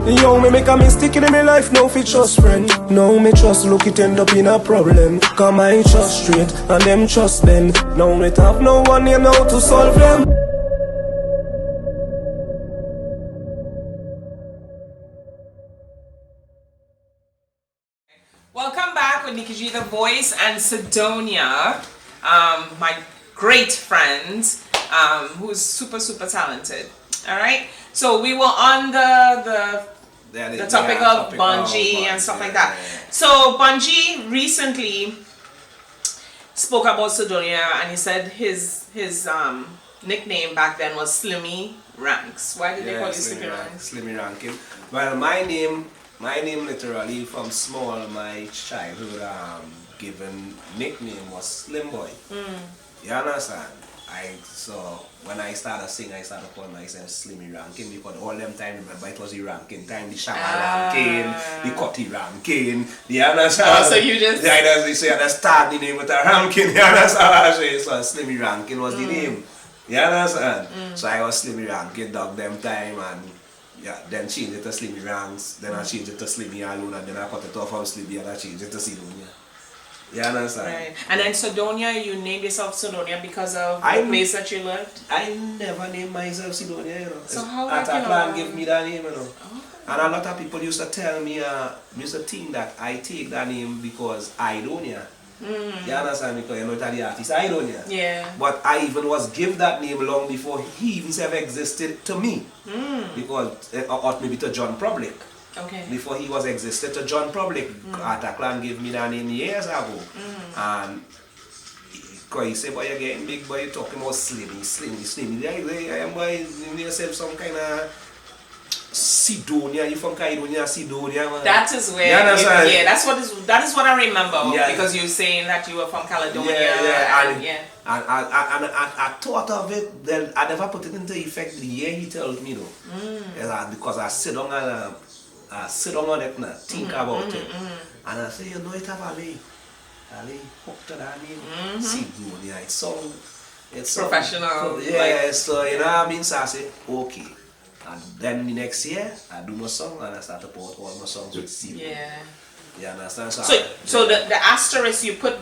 Yo, me make a mistake in my life, no fit trust friend. No, me trust look it end up in a problem. Come I trust straight, and them trust them. Now me have no one here now to solve them. Welcome back with Nikki G, the voice, and Caledonia, my great friend, who's super talented. All right, so we were on the topic of Bunji and stuff like that. So Bunji recently spoke about Caledonia, and he said his nickname back then was Slimmy Ranks. Why did they call you Slimmy Ranks? Slimmy Ranking. Well, my name literally from small, my childhood given nickname was Slim Boy. You understand? So when I started singing, I started calling myself Slimmy Ranking because all them time, remember, it was the ranking time, the Shama Ranking, the Cutty Ranking. You understand? Oh, so you just... Yeah, so you start the name with a ranking. You understand? So Slimmy Ranking was the name. You understand? So I was Slimmy Ranking dog them time, and yeah, then change it to Slimmy Ranks, then I change it to Slimmy alone, and then I cut it off from Slimmy and I change it to Caledonia. You understand? Right. And then Caledonia, you named yourself Caledonia because of the place that you lived? I never named myself Caledonia, you know. So how did you plan give me that name, you know. Oh. And a lot of people used to tell me, used to think that I take that name because Idonia. You understand? Because you know the artist Idonia. Yeah. But I even was given that name long before he even ever existed to me. Because or maybe to John Public. Okay. Before he was existed to John Public, Ataklan gave me that name years ago. And because he said, boy, you're getting big, boy, you're talking about Slimmy. I am boy, yourself some kind of Caledonia. You from Caledonia, Caledonia, man. That is where, that is what I remember. Yeah. Because you're saying that you were from Caledonia. And I thought of it, then I never put it into effect the year he told me though. Because I sit down and on it and think about it. And I say, you know, it have Ali hooked to that name. Caledonia, it's professional. Yeah, so you know what I mean? So I say, okay. And then the next year, I do my song and I start to put all my songs with Caledonia. Yeah. You understand? So the asterisk, you put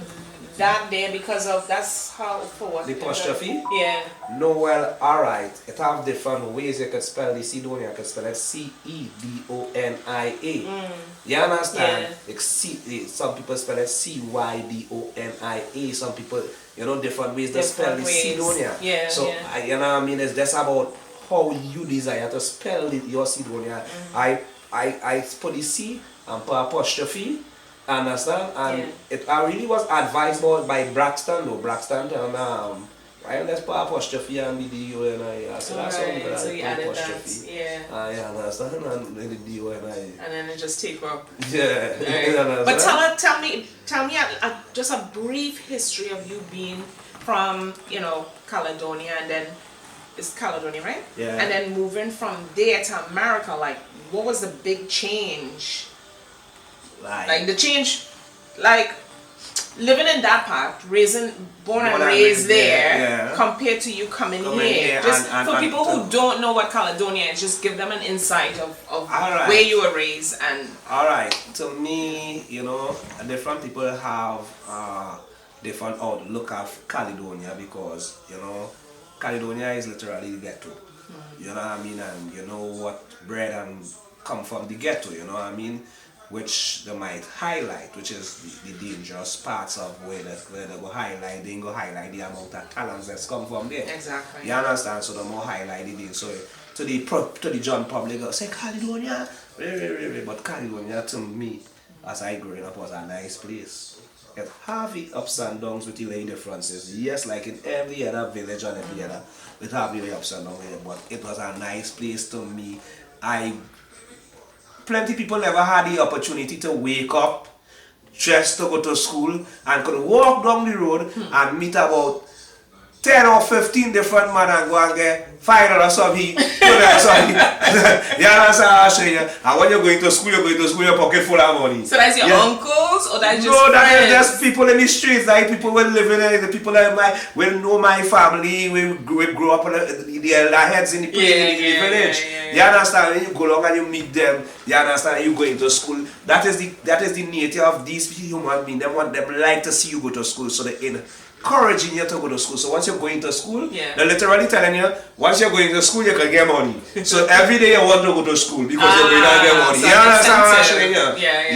that there because of, that's how, for what? The apostrophe? Yeah. No, well, alright. It have different ways you could spell the Caledonia. You could spell it Cedonia. You understand? Yeah. Some people spell it Cydonia. Some people, you know, different ways to spell the Caledonia. Yeah. So, you know what I mean? It's just about how you desire to spell your Caledonia. I put the C and put apostrophe. Understand? And I really was advised by Braxton though. Braxton told me, right, let's put apostrophe and the D-O and I said that's something so you added apostrophe. that, yeah. I understand, and the D-O and I. And then it just take up. Yeah. Right. But tell me just a brief history of you being from, you know, Caledonia, and then it's Caledonia, right? Yeah. And then moving from there to America, like what was the big change? Like the change, like living in that part, born and raised there, compared to you coming here. Just for people who don't know what Caledonia is, just give them an insight of where you were raised and. Alright, to me, you know, different people have different outlook of Caledonia because, you know, Caledonia is literally the ghetto. You know what I mean? And you know what bread and come from the ghetto, you know what I mean? Which they might highlight, which is the dangerous parts of where they go highlight, they go highlight the amount of talents that's come from there. Exactly. You understand? So the more highlighted it is. So to the John public, say Caledonia, but Caledonia to me, as I growing up, was a nice place. It have its ups and downs with the lay differences. Yes, like in every other village and every other, it have the ups and downs, but it was a nice place to me. Plenty people never had the opportunity to wake up, dress to go to school, and could walk down the road and meet about 10 or 15 different man and go and get $5 some heat. You understand? And when you're going to school, your pocket full of money. So that's your uncles or that's just no, that friends? is just people in the streets, like people will live in it, the people that will know my family, we grow up on the elder heads in the village. You understand? When you go along and you meet them, you understand? You go into school. That is the nature of these human beings. They want them like to see you go to school, so they encouraging you to go to school. So once you're going to school, they're literally telling you, once you're going to school, you can get money. So every day you want to go to school because you're going to get money. So you understand what I'm saying?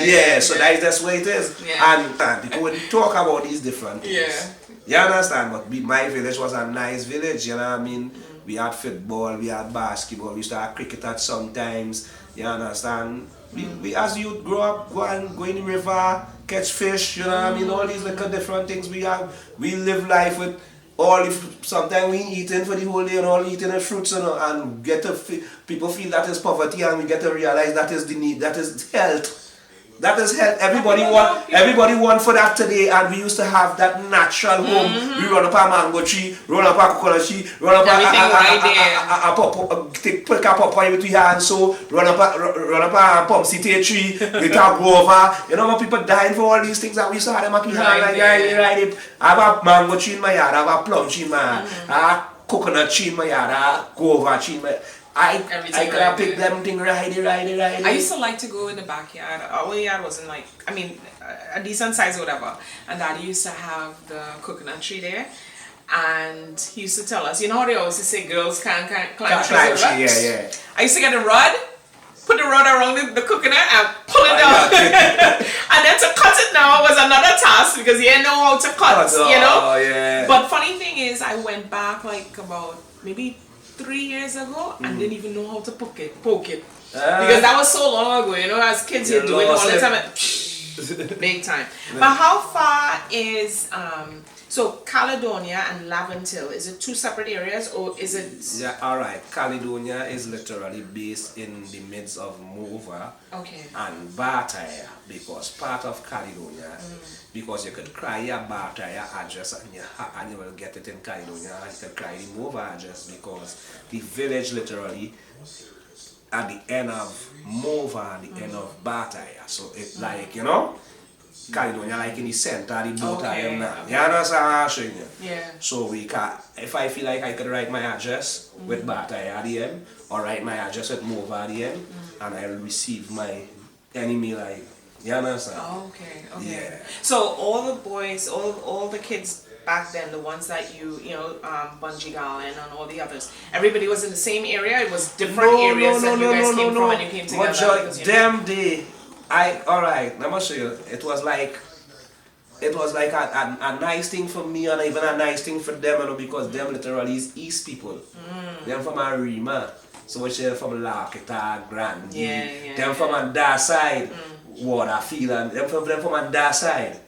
Yeah. So that's the way it is. And people when you talk about these different things, you understand? But my village was a nice village, you know what I mean? We had football, we had basketball, we used to have cricket at sometimes, you understand? We as youth grow up, go in the river, catch fish, you know what I mean? All these little different things we have. We live life with sometimes we eating for the whole day and all eating the fruits, you know, and people feel that is poverty, and we get to realize that is the need, that is health. That is health. Everybody want for that today, and we used to have that natural home. We run up a mango tree, run up a coconut tree, run up pick a papaya with your hands, so run up a pumpkin tree with a guava. You know, people dying for all these things that we used to have them at right. I have a mango tree in my yard, I have a plum tree in my yard, I have a coconut tree in my yard, I have a guava tree in my yard. I could pick them thing right. I used to like to go in the backyard. Our yard wasn't like, I mean, a decent size or whatever. And Daddy used to have the coconut tree there. And he used to tell us, you know how they always say girls can't climb trees? Yeah. I used to get a rod, put the rod around the coconut and pull it down. And then to cut it now was another task because he didn't know how to cut, you know? Yeah. But funny thing is, I went back like about maybe 3 years ago and didn't even know how to poke it. Because that was so long ago, you know, as kids you do it all the time. Big time. But how far is so Caledonia and Laventille, is it two separate areas or is it? Yeah, alright. Caledonia is literally based in the midst of Mova and Bartaya, because part of Caledonia, because you could cry your Bartaya address and you will get it in Caledonia, and you could cry the Mova address because the village literally at the end of Mova and the end of Bartaya. So it's like, you know, Caledonia like in the center, the both of them now. You understand what I'm saying? Yeah. So we can, if I feel like I could write my address with Bartaya at the end, or write my address with Mova at the end, and I'll receive my enemy like, you understand? Okay. Yeah. So all the boys, all the kids back then, the ones that you know, Bunji Garlin and all the others, everybody was in the same area? It was different areas that you guys came from and you came together? Alright, let me show you. It was like a nice thing for me and even a nice thing for them, you know, because them literally is East people. Them from Arima, so which is from Lakita, Grandi. Them from on that side, Waterfield, and them from on that side.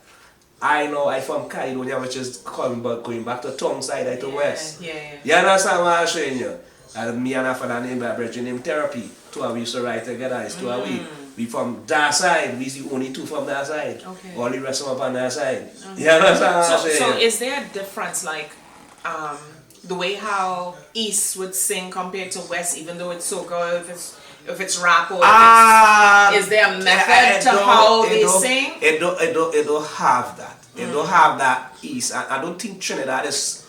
I know I from Caledonia, which is going back to Tongue side, to west. You understand what I'm saying you? And me and a fellow named Bridget named Therapy. Two of we used to ride together, it's 2 a week. We from that side, we the only two from that side. All the rest of them on that side. You understand what I'm saying? So is there a difference, like the way how East would sing compared to West, even though it's so good, if it's rap or is there a method to how they sing? It don't have that. It don't have that East. I don't think Trinidad is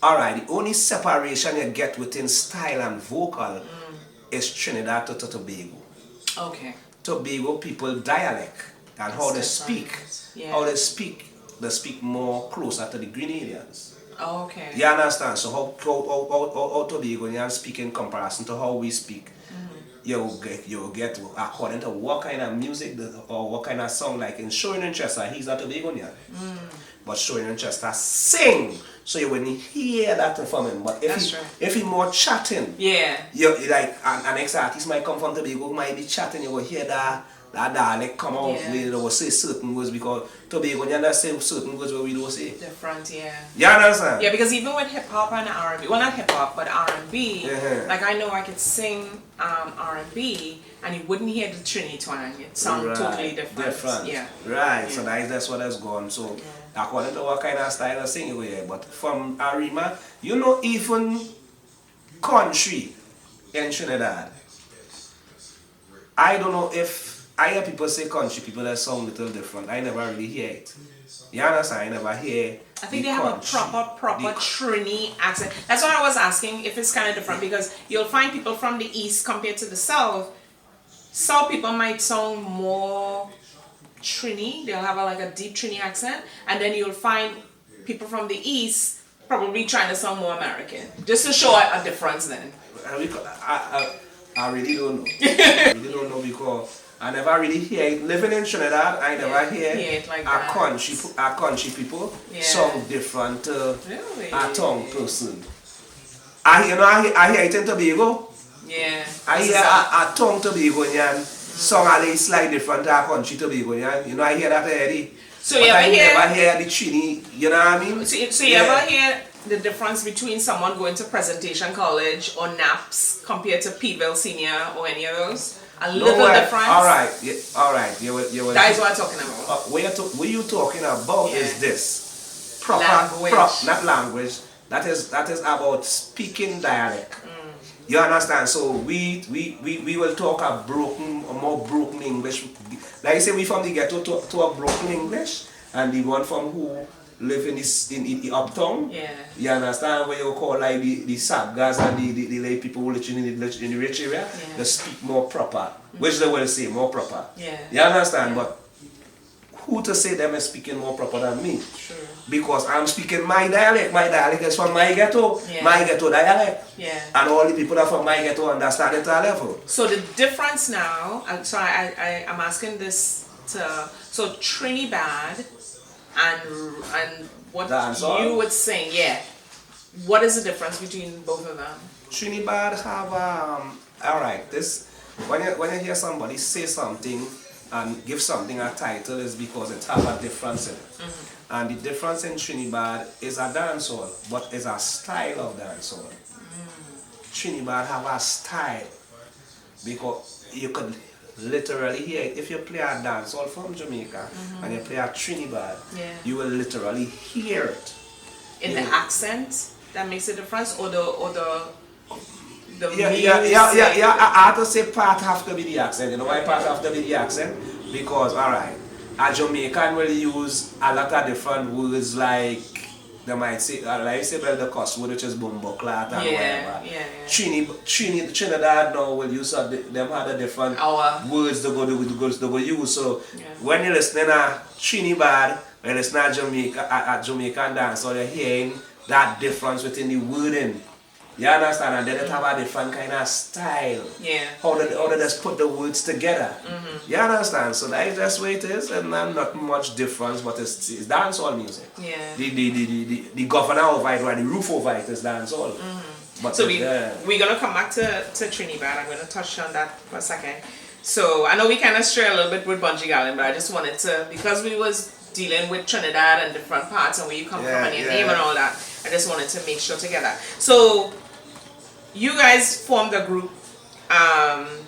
alright. The only separation you get within style and vocal is Trinidad to Tobago. Tobago people dialect and how they speak. How they speak more closer to the Grenadians. You understand? So how Tobagonians speak in comparison to how we speak. You get according to what kind of music or what kind of song, like in Showing Winchester, he's not Tobagonian. But Showing Winchester sing. So you wouldn't hear that from him. But if he more chatting, you like an ex artist might come from Tobago, might be chatting, you will hear that that dialect come out where they will say certain words because Tobago you say certain words where we don't say. Different, yeah. You understand? Yeah, because even with hip hop and R&B, well not hip hop, but R&B, like I know I could sing R&B and you wouldn't hear the Trini twang. It sounds totally different. Yeah. Right. So that's what has gone. So according to what kind of style of singing we hear. But from Arima, you know, even country in Trinidad, I don't know if I hear people say country people that sound a little different. I never really hear it. You understand? I never hear. I think they have a proper Trini accent. That's what I was asking if it's kind of different because you'll find people from the east compared to the south. South people might sound more Trini. They'll have like a deep Trini accent, and then you'll find people from the east probably trying to sound more American, just to show a difference. Then I really don't know. I really don't know because I never really hear it. Living in Trinidad, I never hear it like our country people sound different to a tongue person. I hear it in Tobago. Yeah. I hear a tongue Tobagonian song a little slightly different to a country Tobagonian. You know, I hear that already. So you ever hear the Trini, you know what I mean? So you ever hear the difference between someone going to Presentation College or NAPS compared to Peeville Senior or any of those? A little difference? Alright. That is what I'm talking about. What you're talking about is this. Proper language. Not language. That is about speaking dialect. You understand? So we will talk a more broken English. Like I say, we from the ghetto talk broken English, and the one from who live in the uptown. Yeah. You understand what you call like the Sabgas and the lay people who live in the rich area? Yeah. They speak more proper. Which they will say more proper. Yeah. You understand? But who to say them is speaking more proper than me? True. Because I'm speaking my dialect. My dialect is from my ghetto. Yeah. My ghetto dialect. Yeah. And all the people that are from my ghetto understand it to a level. So the difference now, so I'm asking this to, so Trinidad and what Dancehall? you would sing, what is the difference between both of them? Trinidad have alright, this when you hear somebody say something and give something a title is because it have a difference in it. And the difference in Trinidad is a dancehall, but it's a style of dancehall. Trinidad have a style because you could literally hear it. If you play a dancehall from Jamaica and you play a Trinidad, you will literally hear it. In the accent that makes a difference, or the music? I have to say part have to be the accent. You know why part have to be the accent? Because alright, a Jamaican will use a lot of different words like they might say, like you say, well, the cuss word which is bumbleclat and whatever. Trinidad now will use them other different words they go use. So when you're listening to Trinidad, when you're listening to Jamaican dance, so you're hearing that difference within the wording. You understand? And then it have a different kind of style. Yeah. How they just put the words together. You understand? So that's just the way it is, and not much difference, but it's dancehall music. Yeah. The governor over it, or the roof over it is dancehall. But so we're gonna come back to Trinidad. I'm gonna touch on that for a second. So I know we kind of stray a little bit with Bunji Garlin, but I just wanted to, because we was dealing with Trinidad and different parts and where you come from and your name and all that, I just wanted to make sure together. So you guys formed a group.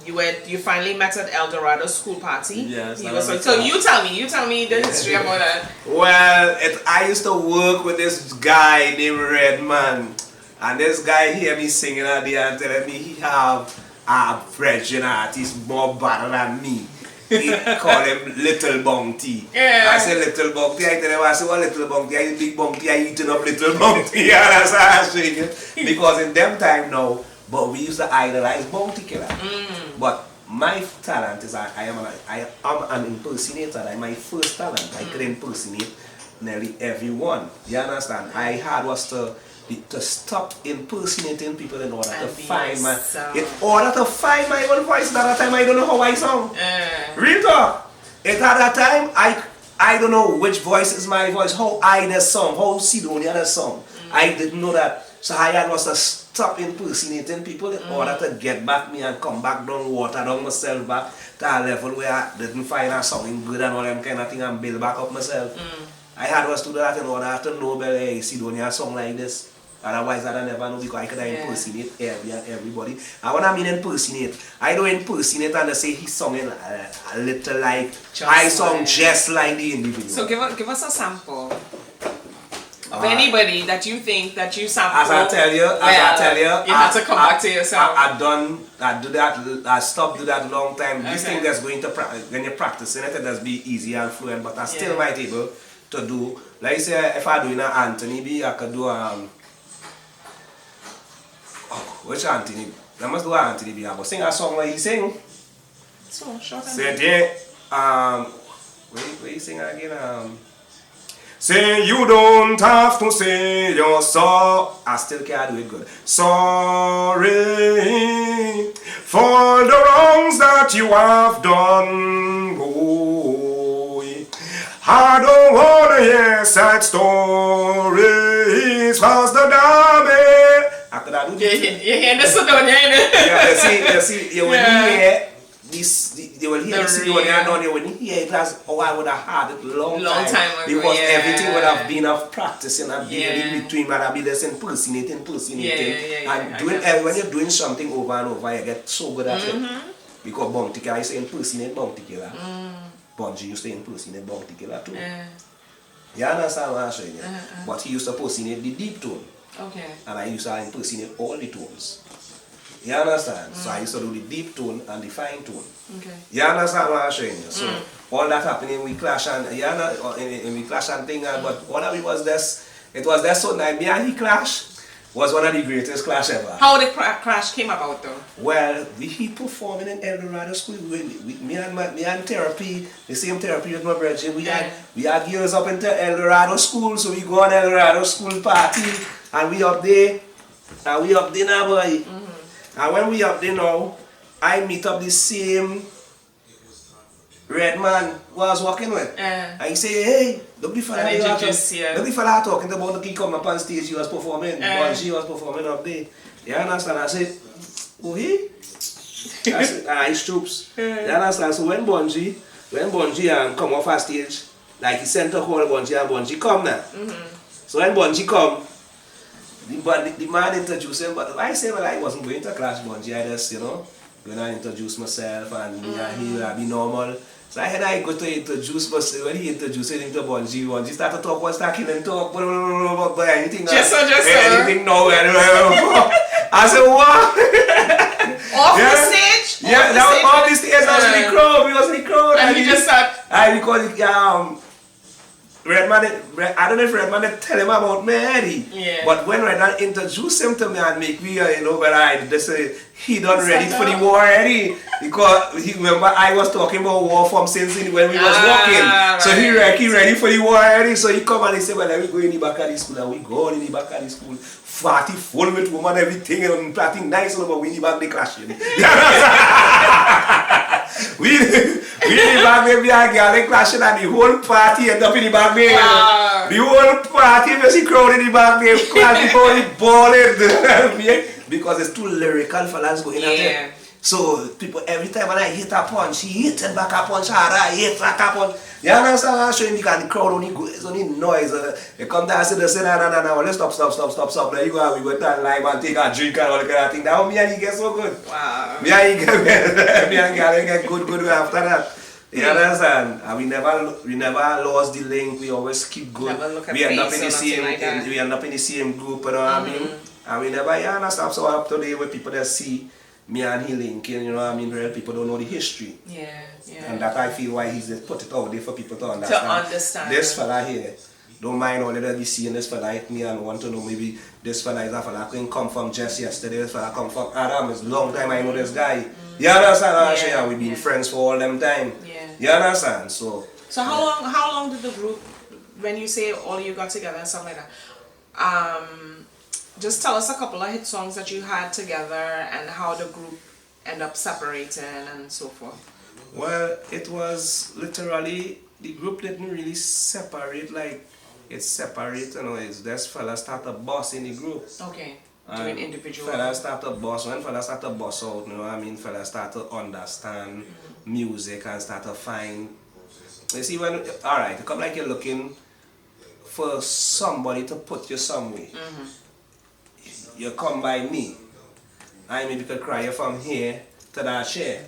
You finally met at El Dorado school party. Yes. So you tell me the history about that. Well, I used to work with this guy named Redman, and this guy hear me singing at the end telling me he have a French artist more better than me. He call him Little Bounty. Yeah. I say Little Bounty. I tell him, I say, what Little Bounty? I big Bounty. I eating up Little Bounty. And that's how I say it. Because in them time now, but we used to idolize Bounty Killer. But my talent is I am an impersonator. That's my first talent. I could impersonate nearly everyone. You understand? I had was to stop impersonating people in order to find my own voice. At that time I don't know how I sound. Real talk. At that time I don't know which voice is my voice, how I the song, how Caledonia the song. I didn't know that. So I had was to stop impersonating people in order to get back me and come back down, water down myself back to a level where I didn't find a song good and all them kind of thing and build back up myself. I had was to do that in order to know better, hey, Caledonia song like this. Otherwise I never know because I could impersonate everybody. And when I mean impersonate, I don't impersonate and say he sung in a little like I sung just like the individual. So give us a sample of anybody that you think that you sample. As I tell you, you have to come back to yourself. I stopped do that long time. This Okay. thing that's going to when you're practicing it does be easy and fluent, but I still might able to do. Like say if I do in an Anthony B, I could do which Anthony? I must do Anthony B. I will sing a song like he sing. So short and Say where you sing again? Say you don't have to say you're sorry. I still can't do it good. Sorry for the wrongs that you have done. Oh, I don't wanna hear sad stories. Cause the damage. After that, you hear the Caledonia, yeah, you see, you will hear this. They will hear the Caledonia down there. When you hear it, as I would have had it long time ago, because everything would have been of practicing and being in between, but I'll be just impersonating, and doing. When you're doing something over and over, you get so good at it. Because Bounty Killer, I used to impersonate Bounty Killer. Bunji used to impersonate Bounty Killer too. You understand what I'm saying? But he used to impersonate the deep tone. Okay. And I used to impersonate all the tones. You understand? So I used to do the deep tone and the fine tone. Okay. You understand what I'm saying? So all that happening, we clash and we clash and thing. But one of it was this. It was that so night. Me and he clash was one of the greatest clash ever. How the clash came about though? Well, he performing in El Dorado School. Me and therapy, the same therapy with my brother. We had girls up into El Dorado School, so we go on El Dorado School party, and we up there now, boy. And when we up there now, I meet up the same red man who I was walking with. And he say, hey, look the fella talking about the come up on stage, he was performing, Bunji was performing up there. You understand? I said, oh he? I said, it's troops. You understand? So when Bunji come off our stage, like he sent to call Bunji and Bunji come now. So when Bunji come, the man introduced him, but I said, well, I wasn't going to clash Bunji, I just, when I introduce myself and me and he will be normal. So I go to introduce, but when he introduced him to Bunji started to talk, start killing talk, but anything anything no. I said, what? Off the stage? Yeah, that was off the stage, that was in the crowd, we was in the crowd. And he just started. Because Redman, I don't know if Redman tell him about me, Eddie. But when Redman introduced him to me and make me, but they say he done ready for the war already. Because he remember I was talking about war from since when we was walking. So he ready for the war already. So he come and he say, well, let me go in the back of the school. And we go in the back of the school. Party full with woman, everything, and party nice, but we in the back they clashing. We in the back there, we are girl clashing, and the whole party end up in the back there. The whole party, you see crowd in the back there, clashing, balling, because it's too lyrical for us going out there. So people, every time when I hit a punch, he hit it back a punch harder, I hit back a punch. You understand what I'm showing? Because the crowd only go, it's only noise. They come down and say, no, let's stop. There you go, we go to live and take a drink and all that kind of thing. That me and he get so good. Wow. Me and he get good after that. You understand? And we never lost the link. We always keep good. We end up in the same group, you know what I mean? And we never, you understand? So up to date with people that see me and he linking, you know what I mean? Real people don't know the history. And that I feel why he's just put it out there for people to understand. This fella here, don't mind all that be seeing this fella hit me and want to know maybe this fella is a fella couldn't come from just yesterday, this fella come from Adam. It's a long time I know this guy. You understand? And we've been friends for all them time. You understand? So how long did the group, when you say all you got together and stuff like that, just tell us a couple of hit songs that you had together and how the group ended up separating and so forth. Well, it was literally, the group didn't really separate like it's separate, you know, it's this fella start a boss in the group. Okay. Doing individual. Fella start a boss, when fella start a boss out, you know what I mean? Fella start to understand music and start to find. You see, when, alright, it come like you're looking for somebody to put you somewhere. You come by me. I maybe could cry you from here to that chair.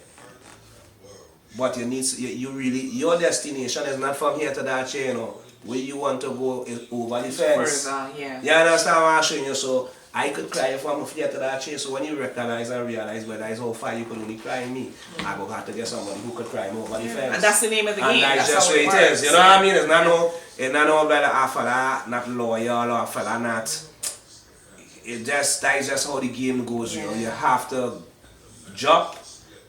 But you need, you really, your destination is not from here to that chair, you know. Where you want to go is over the fence. Further, yeah. You understand what I'm showing you? So I could cry you from here to that chair. So when you recognize and realize where that is how far you could only cry me, I go have to get somebody who could cry me over the fence. And that's the name of the and game. that's That's just how what it it works. is. You know what I mean? It's not no brother a fella not loyal or a fella not. That is just how the game goes. You know, you have to drop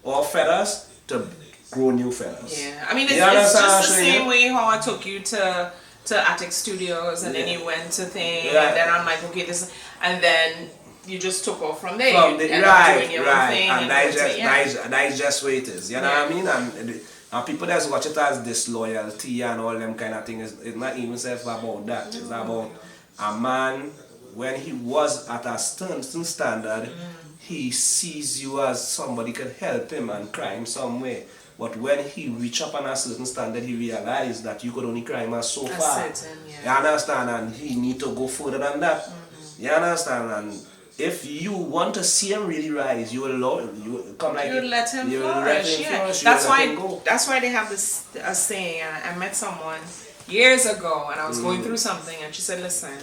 all feathers to grow new feathers. Yeah, I mean, it's You understand just what the I'm saying? same way how I took you to Attic Studios, and then you went to thing, Yeah. and then I'm like, okay, this, and then you just took off from there. From You the, ended up right, doing your own right, thing, and that is just yeah. that is just what it is. You know what I mean? And people that watch it as disloyalty and all them kind of things. It's not even self about that. It's about a man when he was at a certain standard. He sees you as somebody could help him and cry him some way. But when he reach up on a certain standard, he realized that you could only cry him as so far. You understand? And he need to go further than that. You understand? And if you want to see him really rise, you will come like You let him you will flourish. let him Yeah, flourish, you that's will let why. him go. That's why they have this a saying. I met someone years ago, and I was going through something, and she said, "Listen,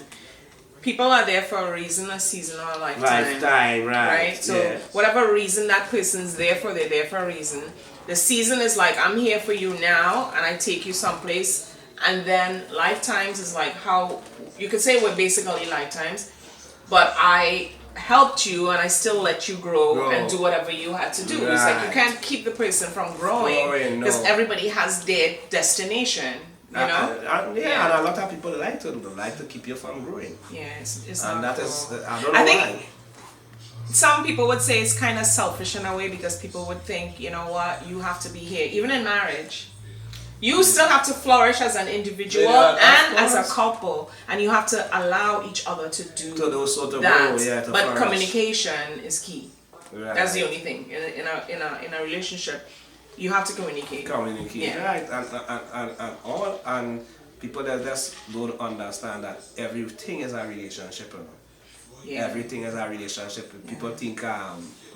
people are there for a reason, a season, or a lifetime. Right. So Yeah. whatever reason that person's there for, they're there for a reason. The season is like, I'm here for you now, and I take you someplace. And then lifetimes is like how, you could say we're basically lifetimes, but I helped you and I still let you grow and do whatever you had to do. It's like you can't keep the person from growing because everybody has their destination. You know? And a lot of people like to keep you from growing. Yeah, it's And not that is, cool. I don't know I think why. some people would say it's kind of selfish in a way because people would think, you know what, you have to be here. Even in marriage, you still have to flourish as an individual and as a couple, and you have to allow each other to do that. But flourish. communication is key. Right. That's the only thing in a relationship. You have to communicate. Right, and people that just don't understand that everything is a relationship. You know? Everything is a relationship. People think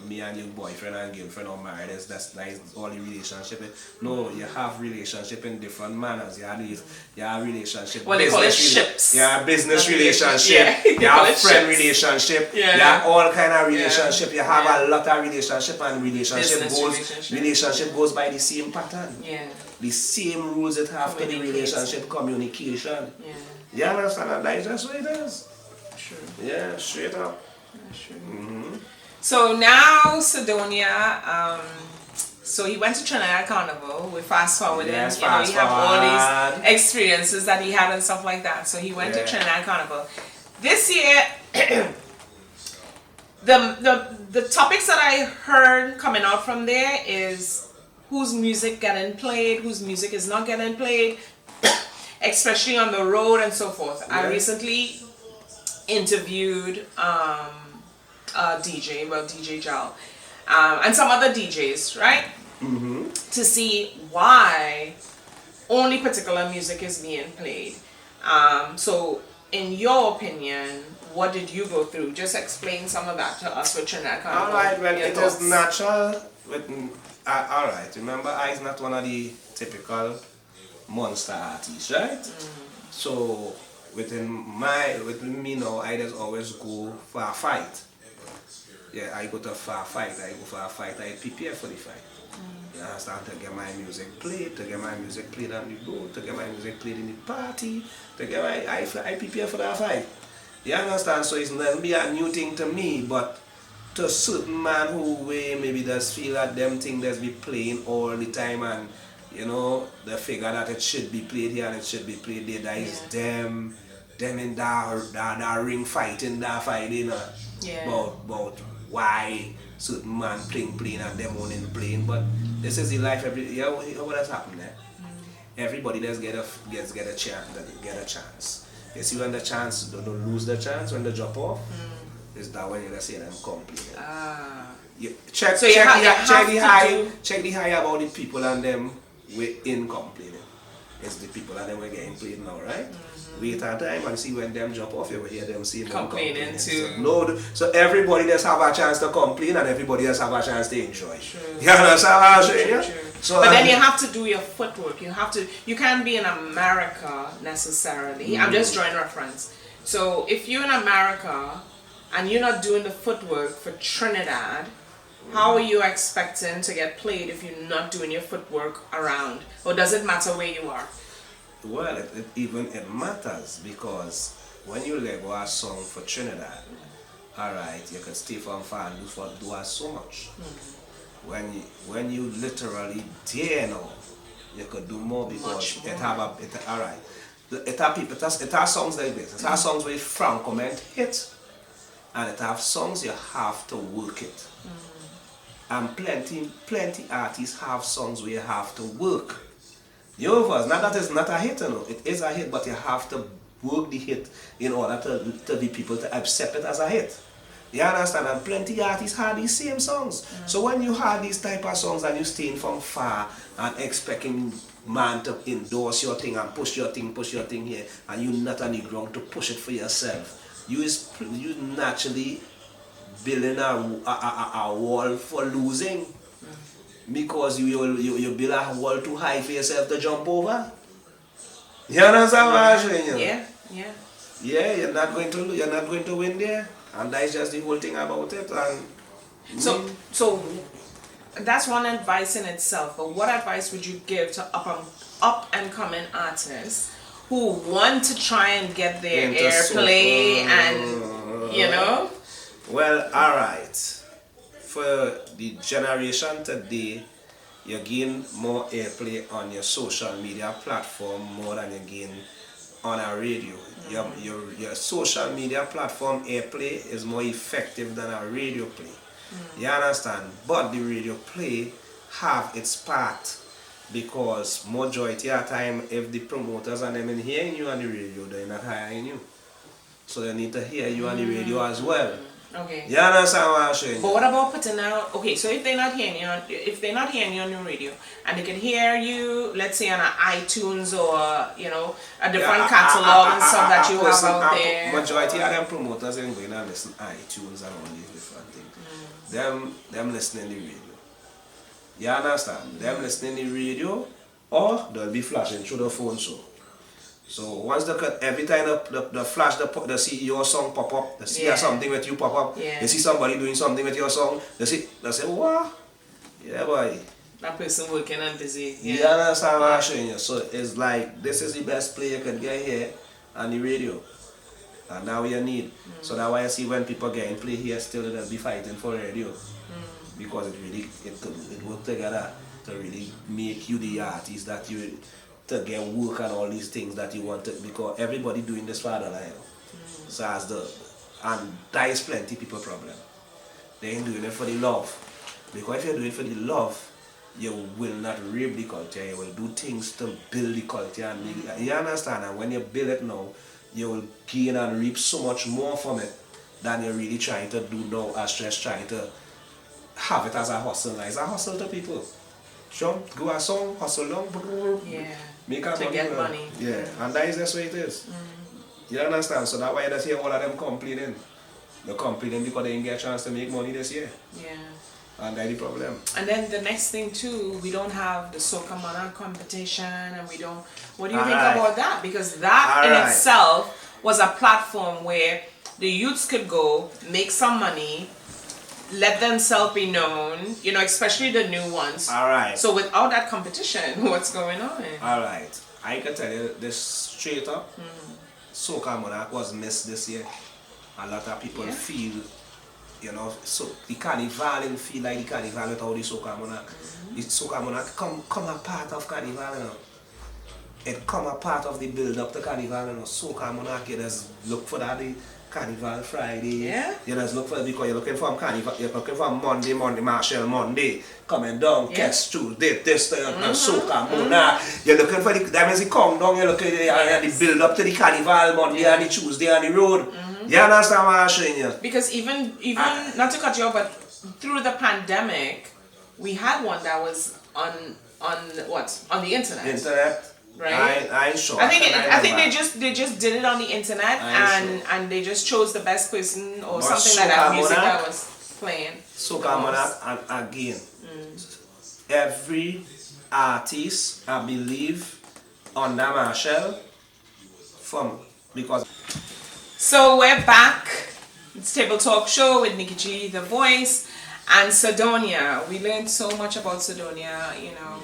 me and your boyfriend and girlfriend are married. That's nice. All the relationship. No, you have relationship in different manners. You have relationship. Well, they call it ships. You have business relationship. You have friend relationship. You have all kind of relationship. You have a lot of relationship, and relationship goes by the same pattern. The same rules it have to the relationship, communication. You understand? That is just what it is. Yeah, straight up. So now Caledonia, so he went to Trinidad Carnival. We fast forwarding, Yes, you have all these experiences that he had and stuff like that. So he went to Trinidad Carnival. This year, the topics that I heard coming out from there is whose music getting played, whose music is not getting played, especially on the road and so forth. I recently interviewed DJ Jal, and some other DJs, right? To see why only particular music is being played. So, in your opinion, what did you go through? Just explain some of that to us with Trinidad Carnival. Alright, well, it is natural. Alright, remember, I is not one of the typical monster artists, right? So, within me now, I just always go for a fight. Yeah, I go for a fight. I prepare for the fight. You understand? To get my music played, on the road, to get my music played in the party, I prepare for that fight. You understand? So it's not be a new thing to me, but to a certain man who maybe does feel that them thing does be playing all the time, and you know, the figure that it should be played here and it should be played there, that is them in that ring fighting, about why certain man playing and them only playing. But this is the life. What has happened there? Everybody does get a chance. You see when the chance, don't lose the chance when they drop off, is that when you see them complaining. Check the high about the people and them in complaining. It's the people and them we're getting played now, right? Wait a time and see when them drop off, you will hear them say them complaining too. So everybody does have a chance to complain and everybody does have a chance to enjoy. True. You understand what I'm saying? True. So but then you have to do your footwork. You can't be in America necessarily. I'm just drawing reference. So if you're in America and you're not doing the footwork for Trinidad, how are you expecting to get played if you're not doing your footwork around? Or does it matter where you are? Well, it matters because when you label a song for Trinidad, alright, you can stay from far and do so much. When you literally dare now, you could do more because it has songs like this. It has songs where Frank comment hit, and it has songs you have to work it. And plenty artists have songs where you have to work. You know, not that it's not a hit, it is a hit, but you have to work the hit in order to the people to accept it as a hit. You understand? And plenty artists have these same songs. So when you have these type of songs and you staying from far and expecting man to endorse your thing and push your thing here, and you not on the ground to push it for yourself, you naturally building a wall for losing. Because you build a wall too high for yourself to jump over. You understand what I'm saying? Yeah, you're not going to win there. And that's just the whole thing about it. And so that's one advice in itself. But what advice would you give to up and coming artists who want to try and get their airplay and you know? Well, alright. For the generation today, you gain more airplay on your social media platform more than you gain on a radio. Your social media platform airplay is more effective than a radio play. You understand? But the radio play have its part because majority of the time if the promoters and them in hearing you on the radio, they're not hiring you. So they need to hear you on the radio as well. Okay. You understand what I'm saying? But what about putting out? Okay, so if they're not hearing you on the radio, and they can hear you, let's say on an iTunes or a different catalog and stuff that you have out there. Majority of them promoters ain't going to listen iTunes and all these different things. Them listening the radio. You understand? Them listening the radio, or they'll be flashing through the phone So once every time the flash, they see your song pop up, they see something with you pop up, they see somebody doing something with your song, they say, wow, yeah boy. That person working and busy. You understand what I'm showing you? So it's like, this is the best play you can get here on the radio. And now you need. So that's why I see when people get in play here, still they'll be fighting for radio. Because it work together to really make you the artist that you to get work and all these things that you want to, because everybody doing this for the line. So and that is plenty people problem. They ain't doing it for the love. Because if you're doing it for the love, you will not rape the culture, you will do things to build the culture and make it, you understand? And when you build it now, you will gain and reap so much more from it than you're really trying to do now as just trying to have it as a hustle. It's a hustle to people. Jump, go a song, hustle long, make a money. Get money. Yeah, and that is just the way it is. You understand? So that's why you see all of them complaining. They're complaining because they didn't get a chance to make money this year. Yeah. And that's the problem. And then the next thing too, we don't have the Soca Monarch competition, and we don't. What do you think about that? Because that in itself was a platform where the youths could go, make some money, let themselves be known, especially the new ones. Alright. So without that competition, what's going on? Alright. I can tell you this straight up. Soca Monarch was missed this year. A lot of people feel, so the carnival didn't feel like the carnival without the Soca Monarch. The Soca Monarch come a part of carnival, It come a part of the build up to carnival, Soca Monarch, you just look for that. Carnival Friday. Yeah. You just look for because you're looking for Carnival. You're looking for Monday, Marshall Monday. Coming down, Cass Tuesday, Destra, and Soca Monarch. You're looking for that means the countdown. You're looking at the build up to the Carnival Monday and the Tuesday on the road. You understand what I'm saying? You? Because even not to cut you off, but through the pandemic, we had one that was on the internet. Internet. Right. I ain't sure. I think they just did it on the internet and they just chose the best person or something like that music that was playing. Soca Monarch, and again, every artist I believe under Marshall because. So we're back. It's Table Talk Show with Nikki G, The Voice, and Caledonia. We learned so much about Caledonia, you know.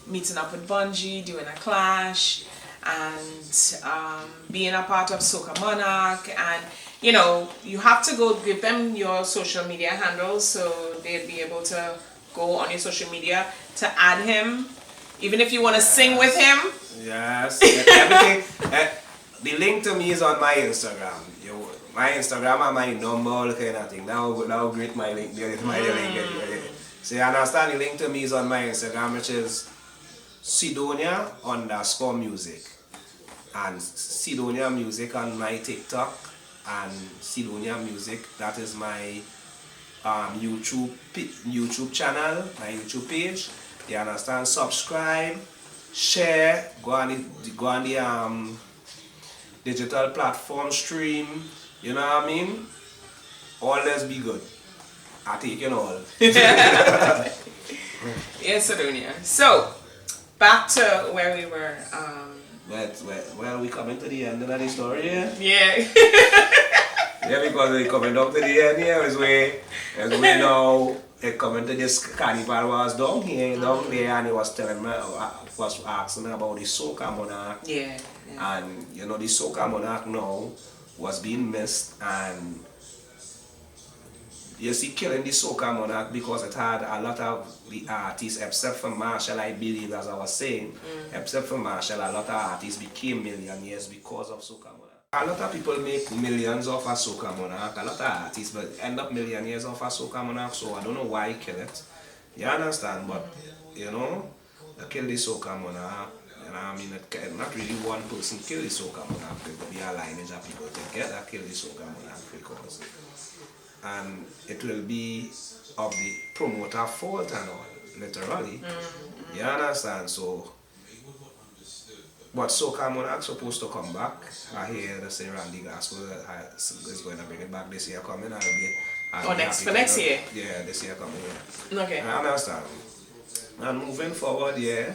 Meeting up with Bunji, doing a clash, and being a part of Soca Monarch, and you know, you have to go give them your social media handles so they'll be able to go on your social media to add him, even if you want to sing with him. Yes, everything. The link to me is on my Instagram. My Instagram and my number, all kind of thing. Now great my link. My link. So you understand, the link to me is on my Instagram, which is Sidonia_music, and Sidonia Music on my TikTok, and Sidonia Music, that is my YouTube channel, my YouTube page. You understand? Subscribe, share, go on the digital platform stream. You know what I mean? Always be good. I take it all. Yes, Sidonia. So. Back to where we were. Well, we coming to the end of the story here. Yeah. Yeah, because we coming down to the end here is where now it coming to this carnival was down there, and he was telling me, was asking me about the Soca Monarch. Yeah. And you know, the Soca Monarch now was being missed, and you see, killing the Soca Monarch because it had a lot of the artists, except for Marshall, I believe, as I was saying, except for Marshall, a lot of artists became millionaires because of Soca Monarch. A lot of people make millions off a Soca Monarch, a lot of artists, but end up millionaires off a Soca Monarch, so I don't know why he killed it. You understand? But, you know, they killed the Soca Monarch. You know, I mean, not really one person killed the Soca Monarch, there could be a lineage of people together kill the Soca Monarch because. And it will be of the promoter fault and all, literally. You understand? So, but Soca Monarch supposed to come back. I hear they say Randy Gospel is going to bring it back this year coming. Next year? Yeah, this year coming. Yeah. Okay. I understand. And moving forward, yeah.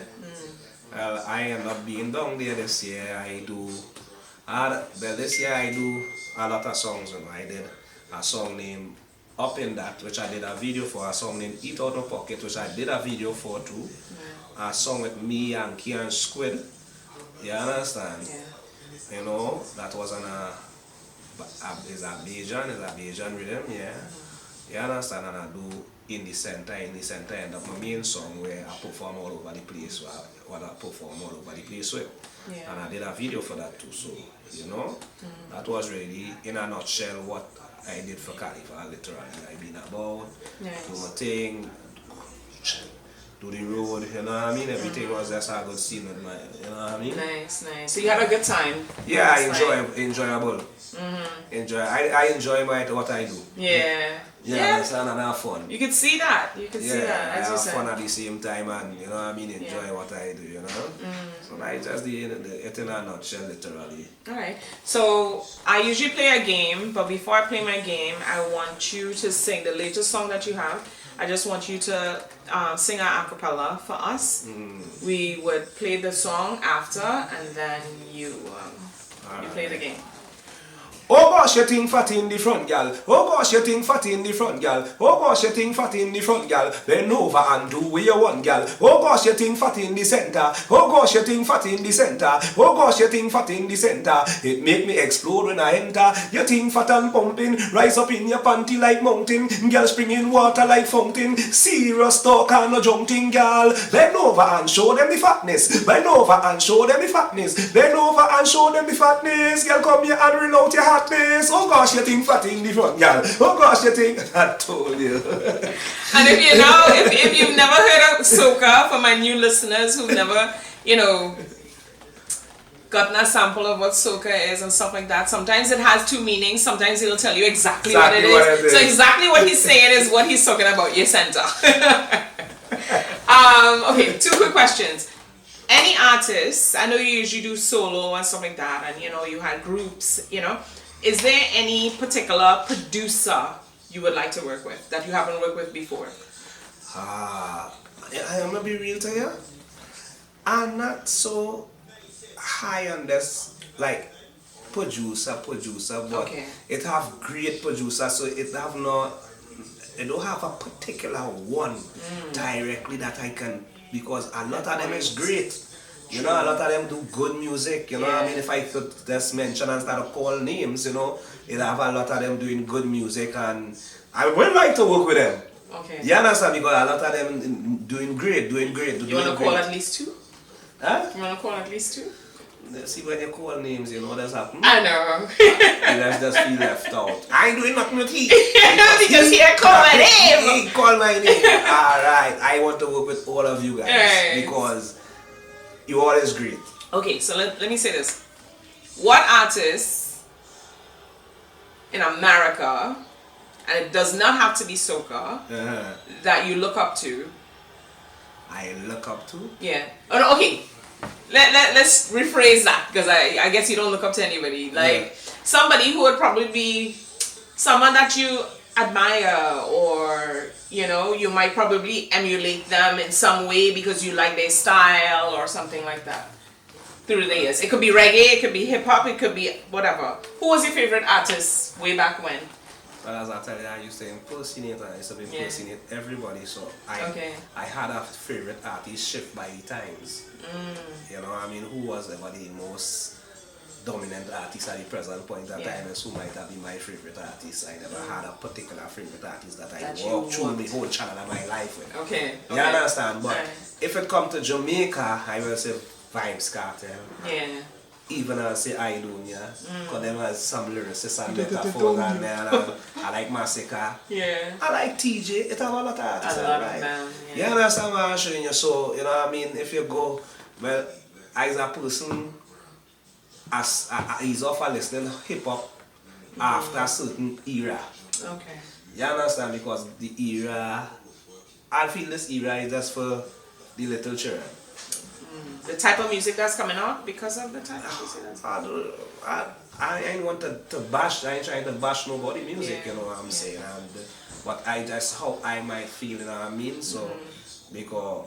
Well, I end up being down there this year. This year I do a lot of songs. You know, I did a song named Up in That, which I did a video for. A song named Eat Out of Pocket, which I did a video for too. A song with me and Kian Squid. You understand? Yeah. You know, that was on is a Bajan rhythm, yeah. You understand? And I do in the center end up my main song where I perform all over the place, what I perform all over the place with. Yeah. And I did a video for that too, so, you know, that was really, in a nutshell, what I did for Carnival, literally. I been about, do my thing, do the road, you know what I mean? Everything was just a good scene with my, you know what I mean? Nice. So you had a good time? Yeah, enjoyable. I enjoy what I do. Yeah. Yeah, understand, and have fun. You can see that. I have fun at the same time, and you know what I mean, enjoy what I do, you know. So that's just it in a nutshell, literally. Alright. So I usually play a game, but before I play my game, I want you to sing the latest song that you have. I just want you to sing a cappella for us. We would play the song after, and then you play the game. Oh gosh, you think fat in the front, gal. Oh gosh, you think fat in the front, gal. Oh gosh, you think fat in the front, gal. Bend over and do what you want, gal. Oh gosh, you think fat in the center. Oh gosh, you think fat in the center. Oh gosh, you think fat in the center. It make me explode when I enter. You think fat and pumping, rise up in your panty like mountain. Gal springing water like fountain. Serious talk and no jumping, gal. Bend over and show them the fatness. Bend over and show them the fatness. Bend over and show them the fatness. Gal, come here and reel out your heart. Oh gosh, you think fat in the front, girl. Oh gosh, you think I told you. And if you've never heard of soca, for my new listeners who've never, gotten a sample of what soca is and stuff like that, sometimes it has two meanings. Sometimes he'll tell you exactly what it is. So exactly what he's saying is what he's talking about, your center. Okay, 2 quick questions. Any artists, I know you usually do solo and stuff like that, and you had groups, is there any particular producer you would like to work with that you haven't worked with before? I'm gonna be real to you. I'm not so high on this like producer, but it have great producers, so it don't have a particular one directly that I can, because a lot of them is great. A lot of them do good music, I mean, if I could just mention and start to call names, it'll have a lot of them doing good music, and I would like to work with them. Okay. You understand? Because a lot of them doing great. You want to call at least 2? Huh? You want to call at least 2? See, when you call names, what's happening? I know. You just feel left out. I ain't doing nothing with he. Because he called my name. He called my name. Alright, I want to work with all of you guys because you all is great. Okay, so let me say this. What artists in America, and it does not have to be soca, that you look up to? I look up to? Yeah. Oh, no, okay. Let's rephrase that, because I guess you don't look up to anybody. Like somebody who would probably be someone that you admire, or you might probably emulate them in some way because you like their style or something like that through the years. It could be reggae, it could be hip hop, it could be whatever. Who was your favorite artist way back when? Well, as I tell you, I used to impersonate, and I used to impersonate everybody, so I had a favorite artist shift by the times. I mean, who was ever the most dominant artist at the present point in time, and who might have been my favorite artist. I never had a particular favorite artist that I walked through the whole channel of my life with. Okay. You understand? But if it comes to Jamaica, I will say Vibes Cartel. Yeah. Even I'll say Caledonia, because them has some lyricists and metaphors and there, and I like Massacre. Yeah. I like TJ, it have a lot of artists, right? Them, You understand what I'm showing you? So, what I mean, if you go, well, as a person, as he's off listening hip hop after a certain era. Okay. You understand? Because the era, I feel this era is just for the little children. The type of music that's coming out because of the type of music that's coming out? I ain't want to bash, I ain't trying to bash nobody music, you know what I'm saying? But I just how I might feel, you know what I mean? So, because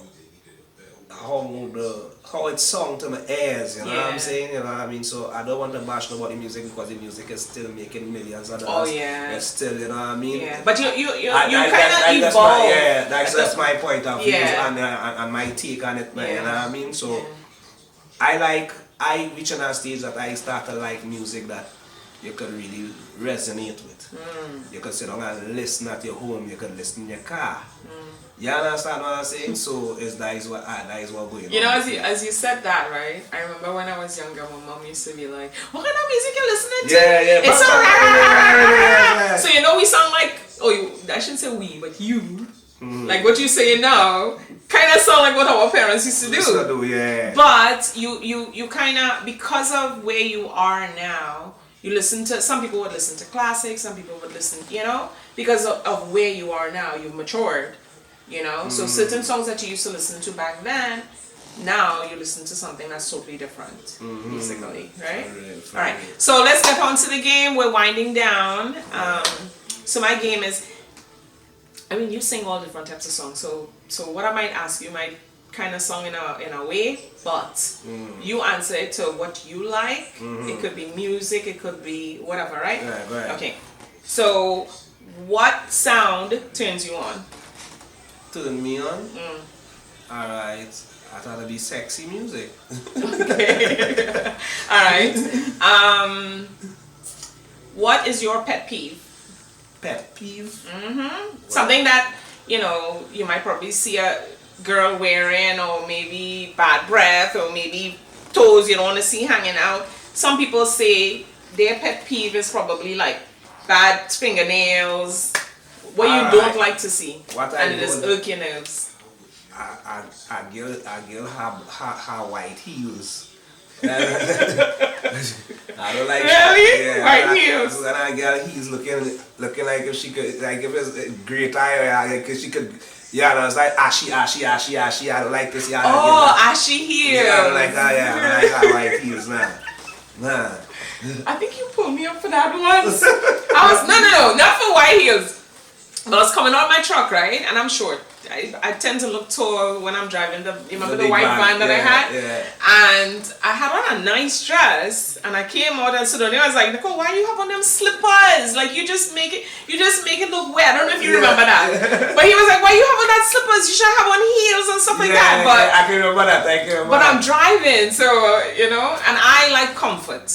how it sung to my ears, you know what I'm saying? You know what I mean? So I don't want to bash nobody music because the music is still making millions of dollars. Oh yeah. It's still, you know what I mean? Yeah. But you kind of evolve. That's my point of view and my take on it, you know what I mean? So I reach on a stage that I start to like music that you could really resonate with. You could sit down and listen at your home, you could listen in your car. You understand what I'm saying? So that is what going on. You know, as you said that, right? I remember when I was younger, my mom used to be like, "What kind of music you listening to?" Yeah. It's so So we sound like, I shouldn't say we, but you. Like what you saying now, kind of sound like what our parents used to do. But you kind of, because of where you are now, you listen to, some people would listen to classics, some people would listen, because of where you are now, you've matured, So certain songs that you used to listen to back then, now you listen to something that's totally different, musically, right? All right, so let's get on to the game. We're winding down. So my game is, you sing all different types of songs. So what I might ask you might kind of song in a way, but you answer it to what you like. It could be music, it could be whatever, right? Yeah, go ahead. Okay. So, what sound turns you on? Turn me on? Alright. I thought it'd be sexy music. Okay. All right. What is your pet peeve? Pet peeve? Something that, you know, you might probably see a girl wearing, or maybe bad breath, or maybe toes you don't want to see hanging out. Some people say their pet peeve is probably like bad fingernails, what you don't like to see, and it just irk your nerves. A girl have white heels. I don't like Really? White heels? When I get heels looking like if she could, like if it's a great eye, because she could. Yeah, no, it's like ashy. I don't like this. Yeah, ashy heels. Yeah, I don't like that. Yeah, I don't like that white heels, nah. I think you pulled me up for that once. I was no, not for white heels. But I was coming out of my truck, right? And I'm short. I tend to look tall when I'm driving the white van that I had. Yeah. And I had on a nice dress, and I came out and Sidonia was like, Nicole, why you have on them slippers? Like you just make it look weird. I don't know if you remember that. But he was like, why you have on that slippers? You should have on heels and stuff like that. But I can remember that. But I'm driving, so you know, and I like comfort.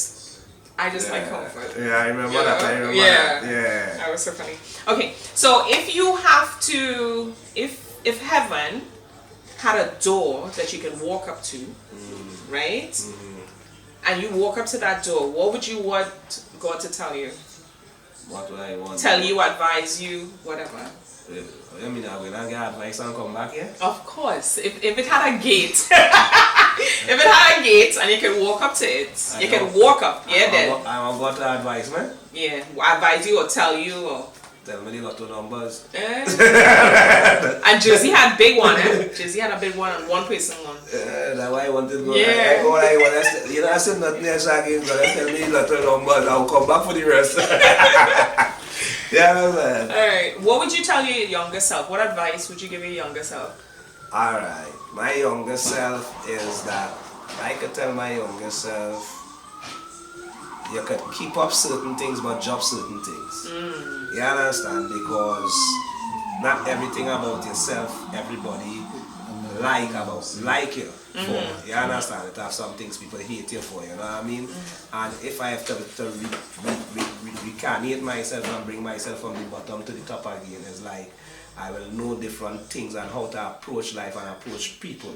I just like comfort. Yeah, I remember that. I remember that. Yeah. That was so funny. Okay, so if you have to, if heaven had a door that you can walk up to, right? And you walk up to that door, what would you want God to tell you? What would I want? Tell you, advise you, whatever. I mean, I will not get advice and come back here? Of course. If it had a gate, if it had a gate and you could walk up to it, you can walk up, then. I'm about to advise, man. Yeah, advise you or tell you or... Tell me the lotto numbers. And Jersey had big one, Jersey had a big one and one person won. That's why I wanted to go. Yeah. You know, I said nothing else again, but tell me the lotto numbers. I'll come back for the rest. Yeah, man. Alright, what would you tell your younger self? What advice would you give your younger self? Alright, my younger self is that I could tell my younger self you could keep up certain things but drop certain things. You understand? Because not everything about yourself everybody like you for. You understand? It have some things people hate you for, you know what I mean? And if I have to reincarnate myself and bring myself from the bottom to the top again, it's like I will know different things and how to approach life and approach people.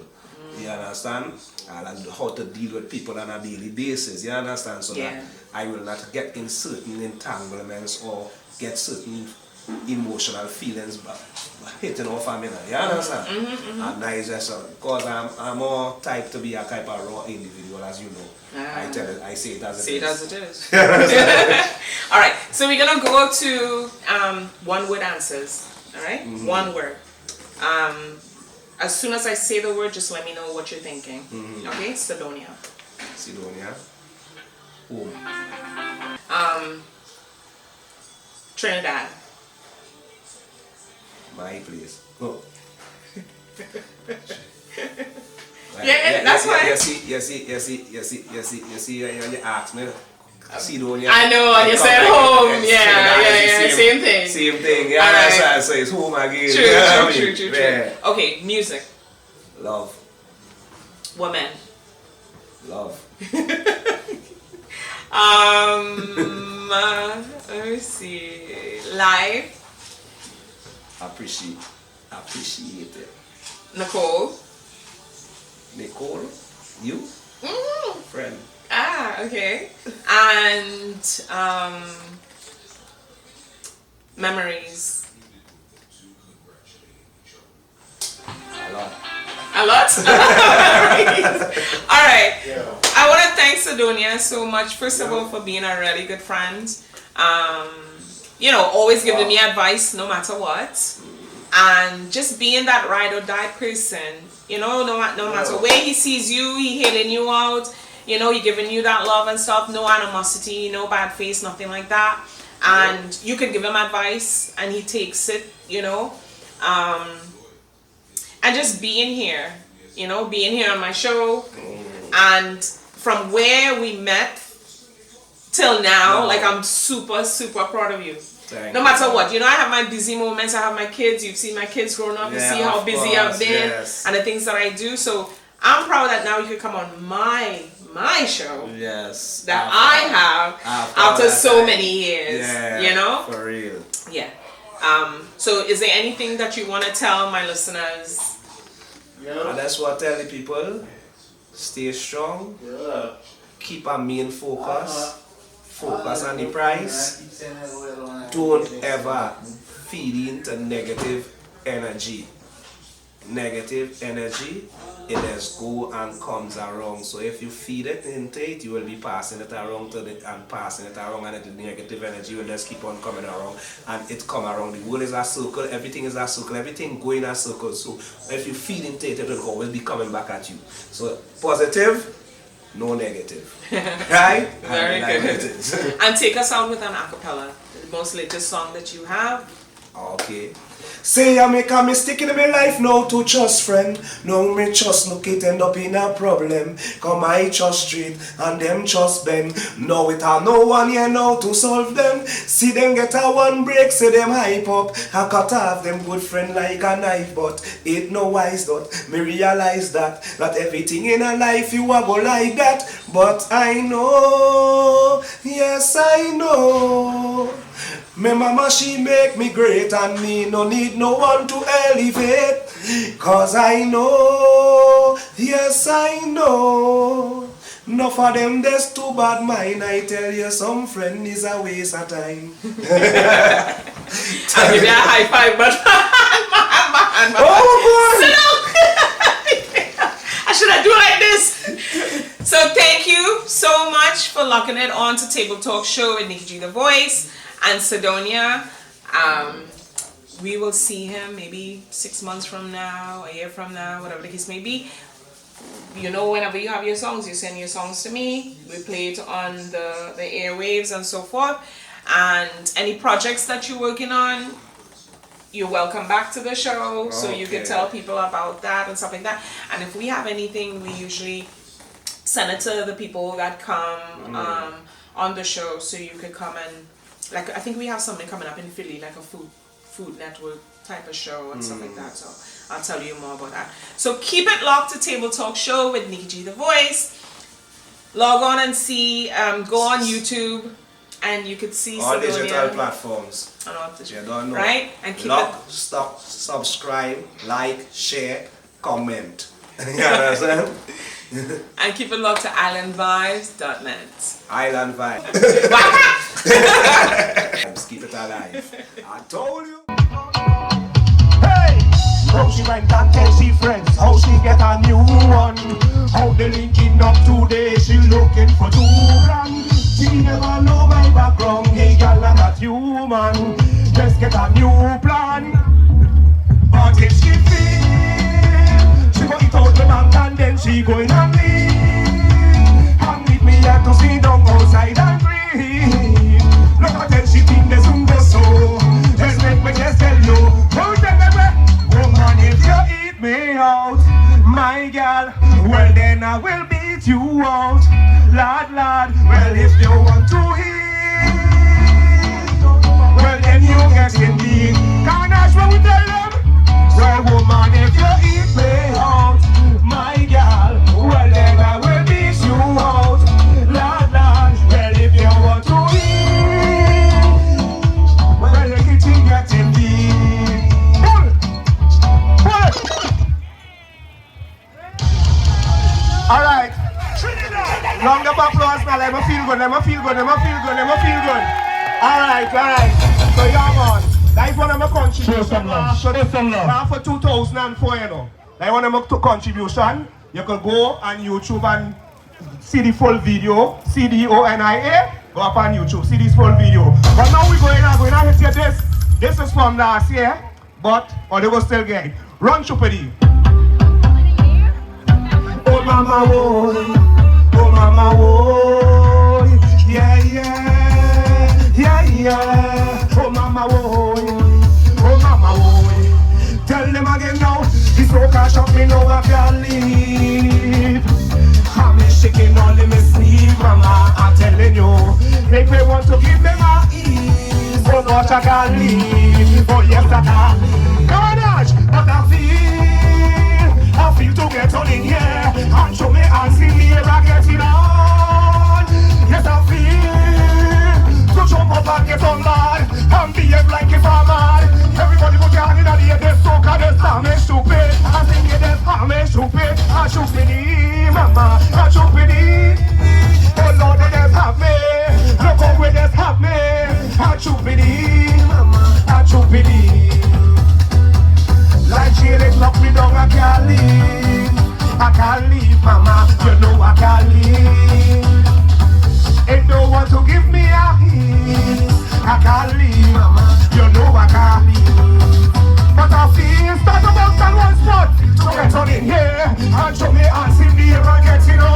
You understand? And how to deal with people on a daily basis. You understand? So that I will not get in certain entanglements or get certain emotional feelings hitting off family. You understand? And that is just because I'm more type to be a type of raw individual, as you know. I say it as it is. Alright, so we're gonna go to one word answers. Alright? One word. As soon as I say the word, just let me know what you're thinking. Okay? Sidonia. Home. Trinidad. My place. Oh. That's fine. You see, when you ask me, Sidonia. I know, and you said home. Yeah, same thing. Same thing, yeah, so it's home again. True. Okay, music. Love. Woman. Love. Let me see. Life. Appreciate it. Nicole. You? Friend. Okay. And memories. A lot? Alright. I want to thank Sidonia so much, first of all, for being a really good friend. Always giving me advice no matter what. And just being that ride or die person. No matter where he sees you, he hailing you out. He giving you that love and stuff. No animosity, no bad face, nothing like that. And you can give him advice and he takes it, And just being here you know, being here on my show. And from where we met till now, like I'm super, super proud of you. No matter what, you know, I have my busy moments, I have my kids, you've seen my kids growing up, you see how busy I've been and the things that I do. So I'm proud that now you could come on my show. Yes. That I have after so many years. Yeah, you know? For real. Yeah. So is there anything that you want to tell my listeners? And that's what I tell the people. Stay strong. Keep a main focus. Focus on the prize. Don't ever feed into negative energy. Negative energy, it just go and comes around. So if you feed it into it, you will be passing it around and the negative energy will just keep on coming around and it come around. The world is a circle, everything is a circle, everything go in a circle. So if you feed into it, it will always be coming back at you. So positive, no negative. Right? Very good. And take us out with an acapella, the most latest song that you have. Okay. Say I make a mistake in my life now to trust friend. Now me trust look it end up in a problem. Come I trust street and them trust bend. Now it are no one here now to solve them. See them get a one break, say them hype up. I cut off them good friend like a knife, but it no wise that me realize that everything in a life you a go like that. But I know, yes I know. My mama she make me great and me no need no one to elevate. Cause I know, yes I know. Enough of them that's too bad mine. I tell you some friend is a waste of time. I'll give you a high five, but I should have do like this. So thank you so much for locking it on to Table Talk Show with Nikki G the Voice and Caledonia. We will see him maybe 6 months from now, a year from now, whatever the case may be. You know, whenever you have your songs, you send your songs to me. We play it on the airwaves and so forth. And any projects that you're working on, you're welcome back to the show. So you can tell people about that and stuff like that. And if we have anything, we usually send it to the people that come on the show. So you could come and, like, I think we have something coming up in Philly, like a food network type of show and stuff like that. So I'll tell you more about that. So keep it locked to Table Talk Show with Nikki G the Voice. Log on and see, go on YouTube and you could see all Caledonia. digital platforms. You don't know. Right? And keep stop, subscribe, like, share, comment. You understand? And keep it locked to islandvibes.net. Island Vibe. Let's keep it alive. I told you. Hey! How she went and tell she friends how she get a new one. How they linking up today, she looking for 2 grand. She never know my background, hey girl I'm not human. Just get a new plan. But if she feel, she go eat out the bank and then she going and leave. And leave me here to sit down outside and breathe. Look at her, she think there's some go so. Just make me just tell you, don't tell me, woman, if you eat me out, my girl, well then I will beat you out. Lad, well if you want to eat, well then you get in me. Can't ask what we tell them. Well woman, if you eat me out, my girl, well then I will beat you out. Lad, well if you want to eat, well you get in me. Pull. Alright. Round of applause now, let me feel good. Alright. So yeah man, that is one of my contributions. Show some love. For 2004, you know. That is one of my contribution. You can go on YouTube and see the full video. CDONIA. Go up on YouTube, see this full video. But now we're going to hit you this. This is from last year, but they will still get it. Run Chupedi. Oh mama boy, yeah. Oh mama boy, tell them again now. This rock shot me now, I can't leave. I can't leave. Oh yes I can. Carnage, but I feel to get on in here and show me hands in the air and get it on. Yes I feel to jump up and get on mad and behave like if I'm mad. Everybody put your hand in the air, this soca, this time is stupid. I think it is time is stupid. I shoot me knee, mama, I shoot me knee. Oh Lord, they just have me. Look how we just have me. I shoot me knee, mama, I shoot me knee. Like jail, it lock me down, I can't leave. I can't leave, mama, you know I can't leave. Ain't no one to give me a hint. I can't leave, mama, you know I can't leave. But I feel start to bounce on one spot. To get on in here and show me hands in the air and get it on.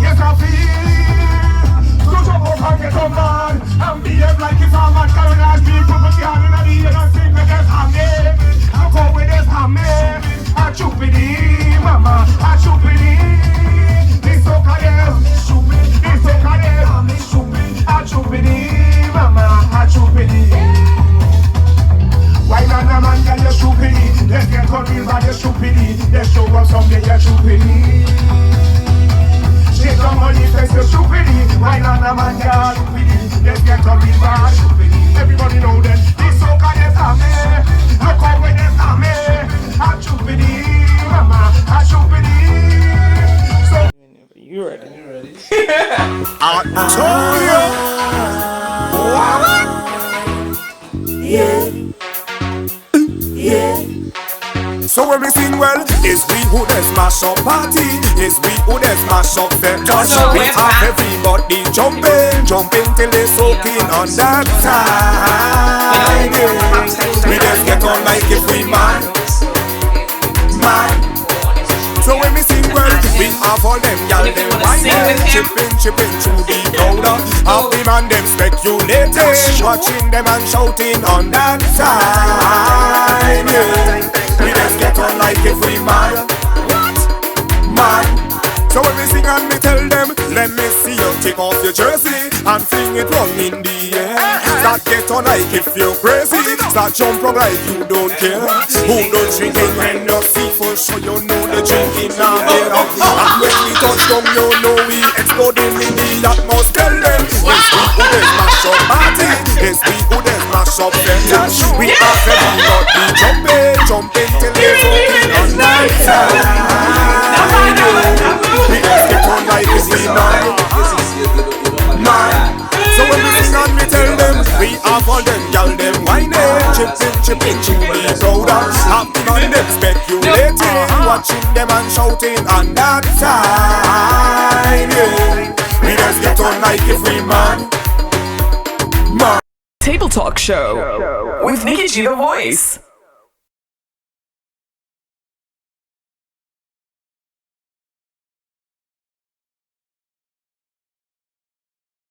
Yes, I feel to jump up and get on mad and behave like if I'm mad. Carry like people put your hand in the air and sing with this hammy. I go with this hammy. I shoot with it, mama, I shoot with it. This soca there, shoot me. This soca there, shoot me. I shoot with it, mama, I shoot with it. Why not a man can you stupid? Let's get on real by the stupidity. Let's show up someday you're stupidity. Shake on money, face the stupidity. Why not a man can stupidity? Let's get on real by the stupidity. Everybody know that this soca is hammy. Look how we is hammy. I stupidity, mama, I stupidity. So You ready? I told you. Yeah. So when we sing well, it's we who does mash up party. It's we who does mash up the touch. So we have everybody jumping till they soaking on that time. We just get on like if we man. So when we sing well, we have all them y'all them whining, chipping through the crowd. Half the man them speculating, watching them and shouting on that side. Yeah. We just get on like if we man. Man. So when we sing and we tell them, let me see you take off your jersey and fling it wrong in the air. Start get on like if you're crazy. Start jump up like you don't care. Who don't drinking when you see for sure you know the drinking now there. And when we touch down you know we exploding in the atmosphere. Tell them, it's we who does mash up party. It's we who does mash up the touch. We have everybody jumping till they're fucking on night time. We just get on like it's we man. So when we sing and we tell them, we have all them y'all them whining, chipping the crowd. Half the man them speculating, watching them and shouting on that side. Yeah. We just get on like if we man. Table Talk Show with Nikki the Voice.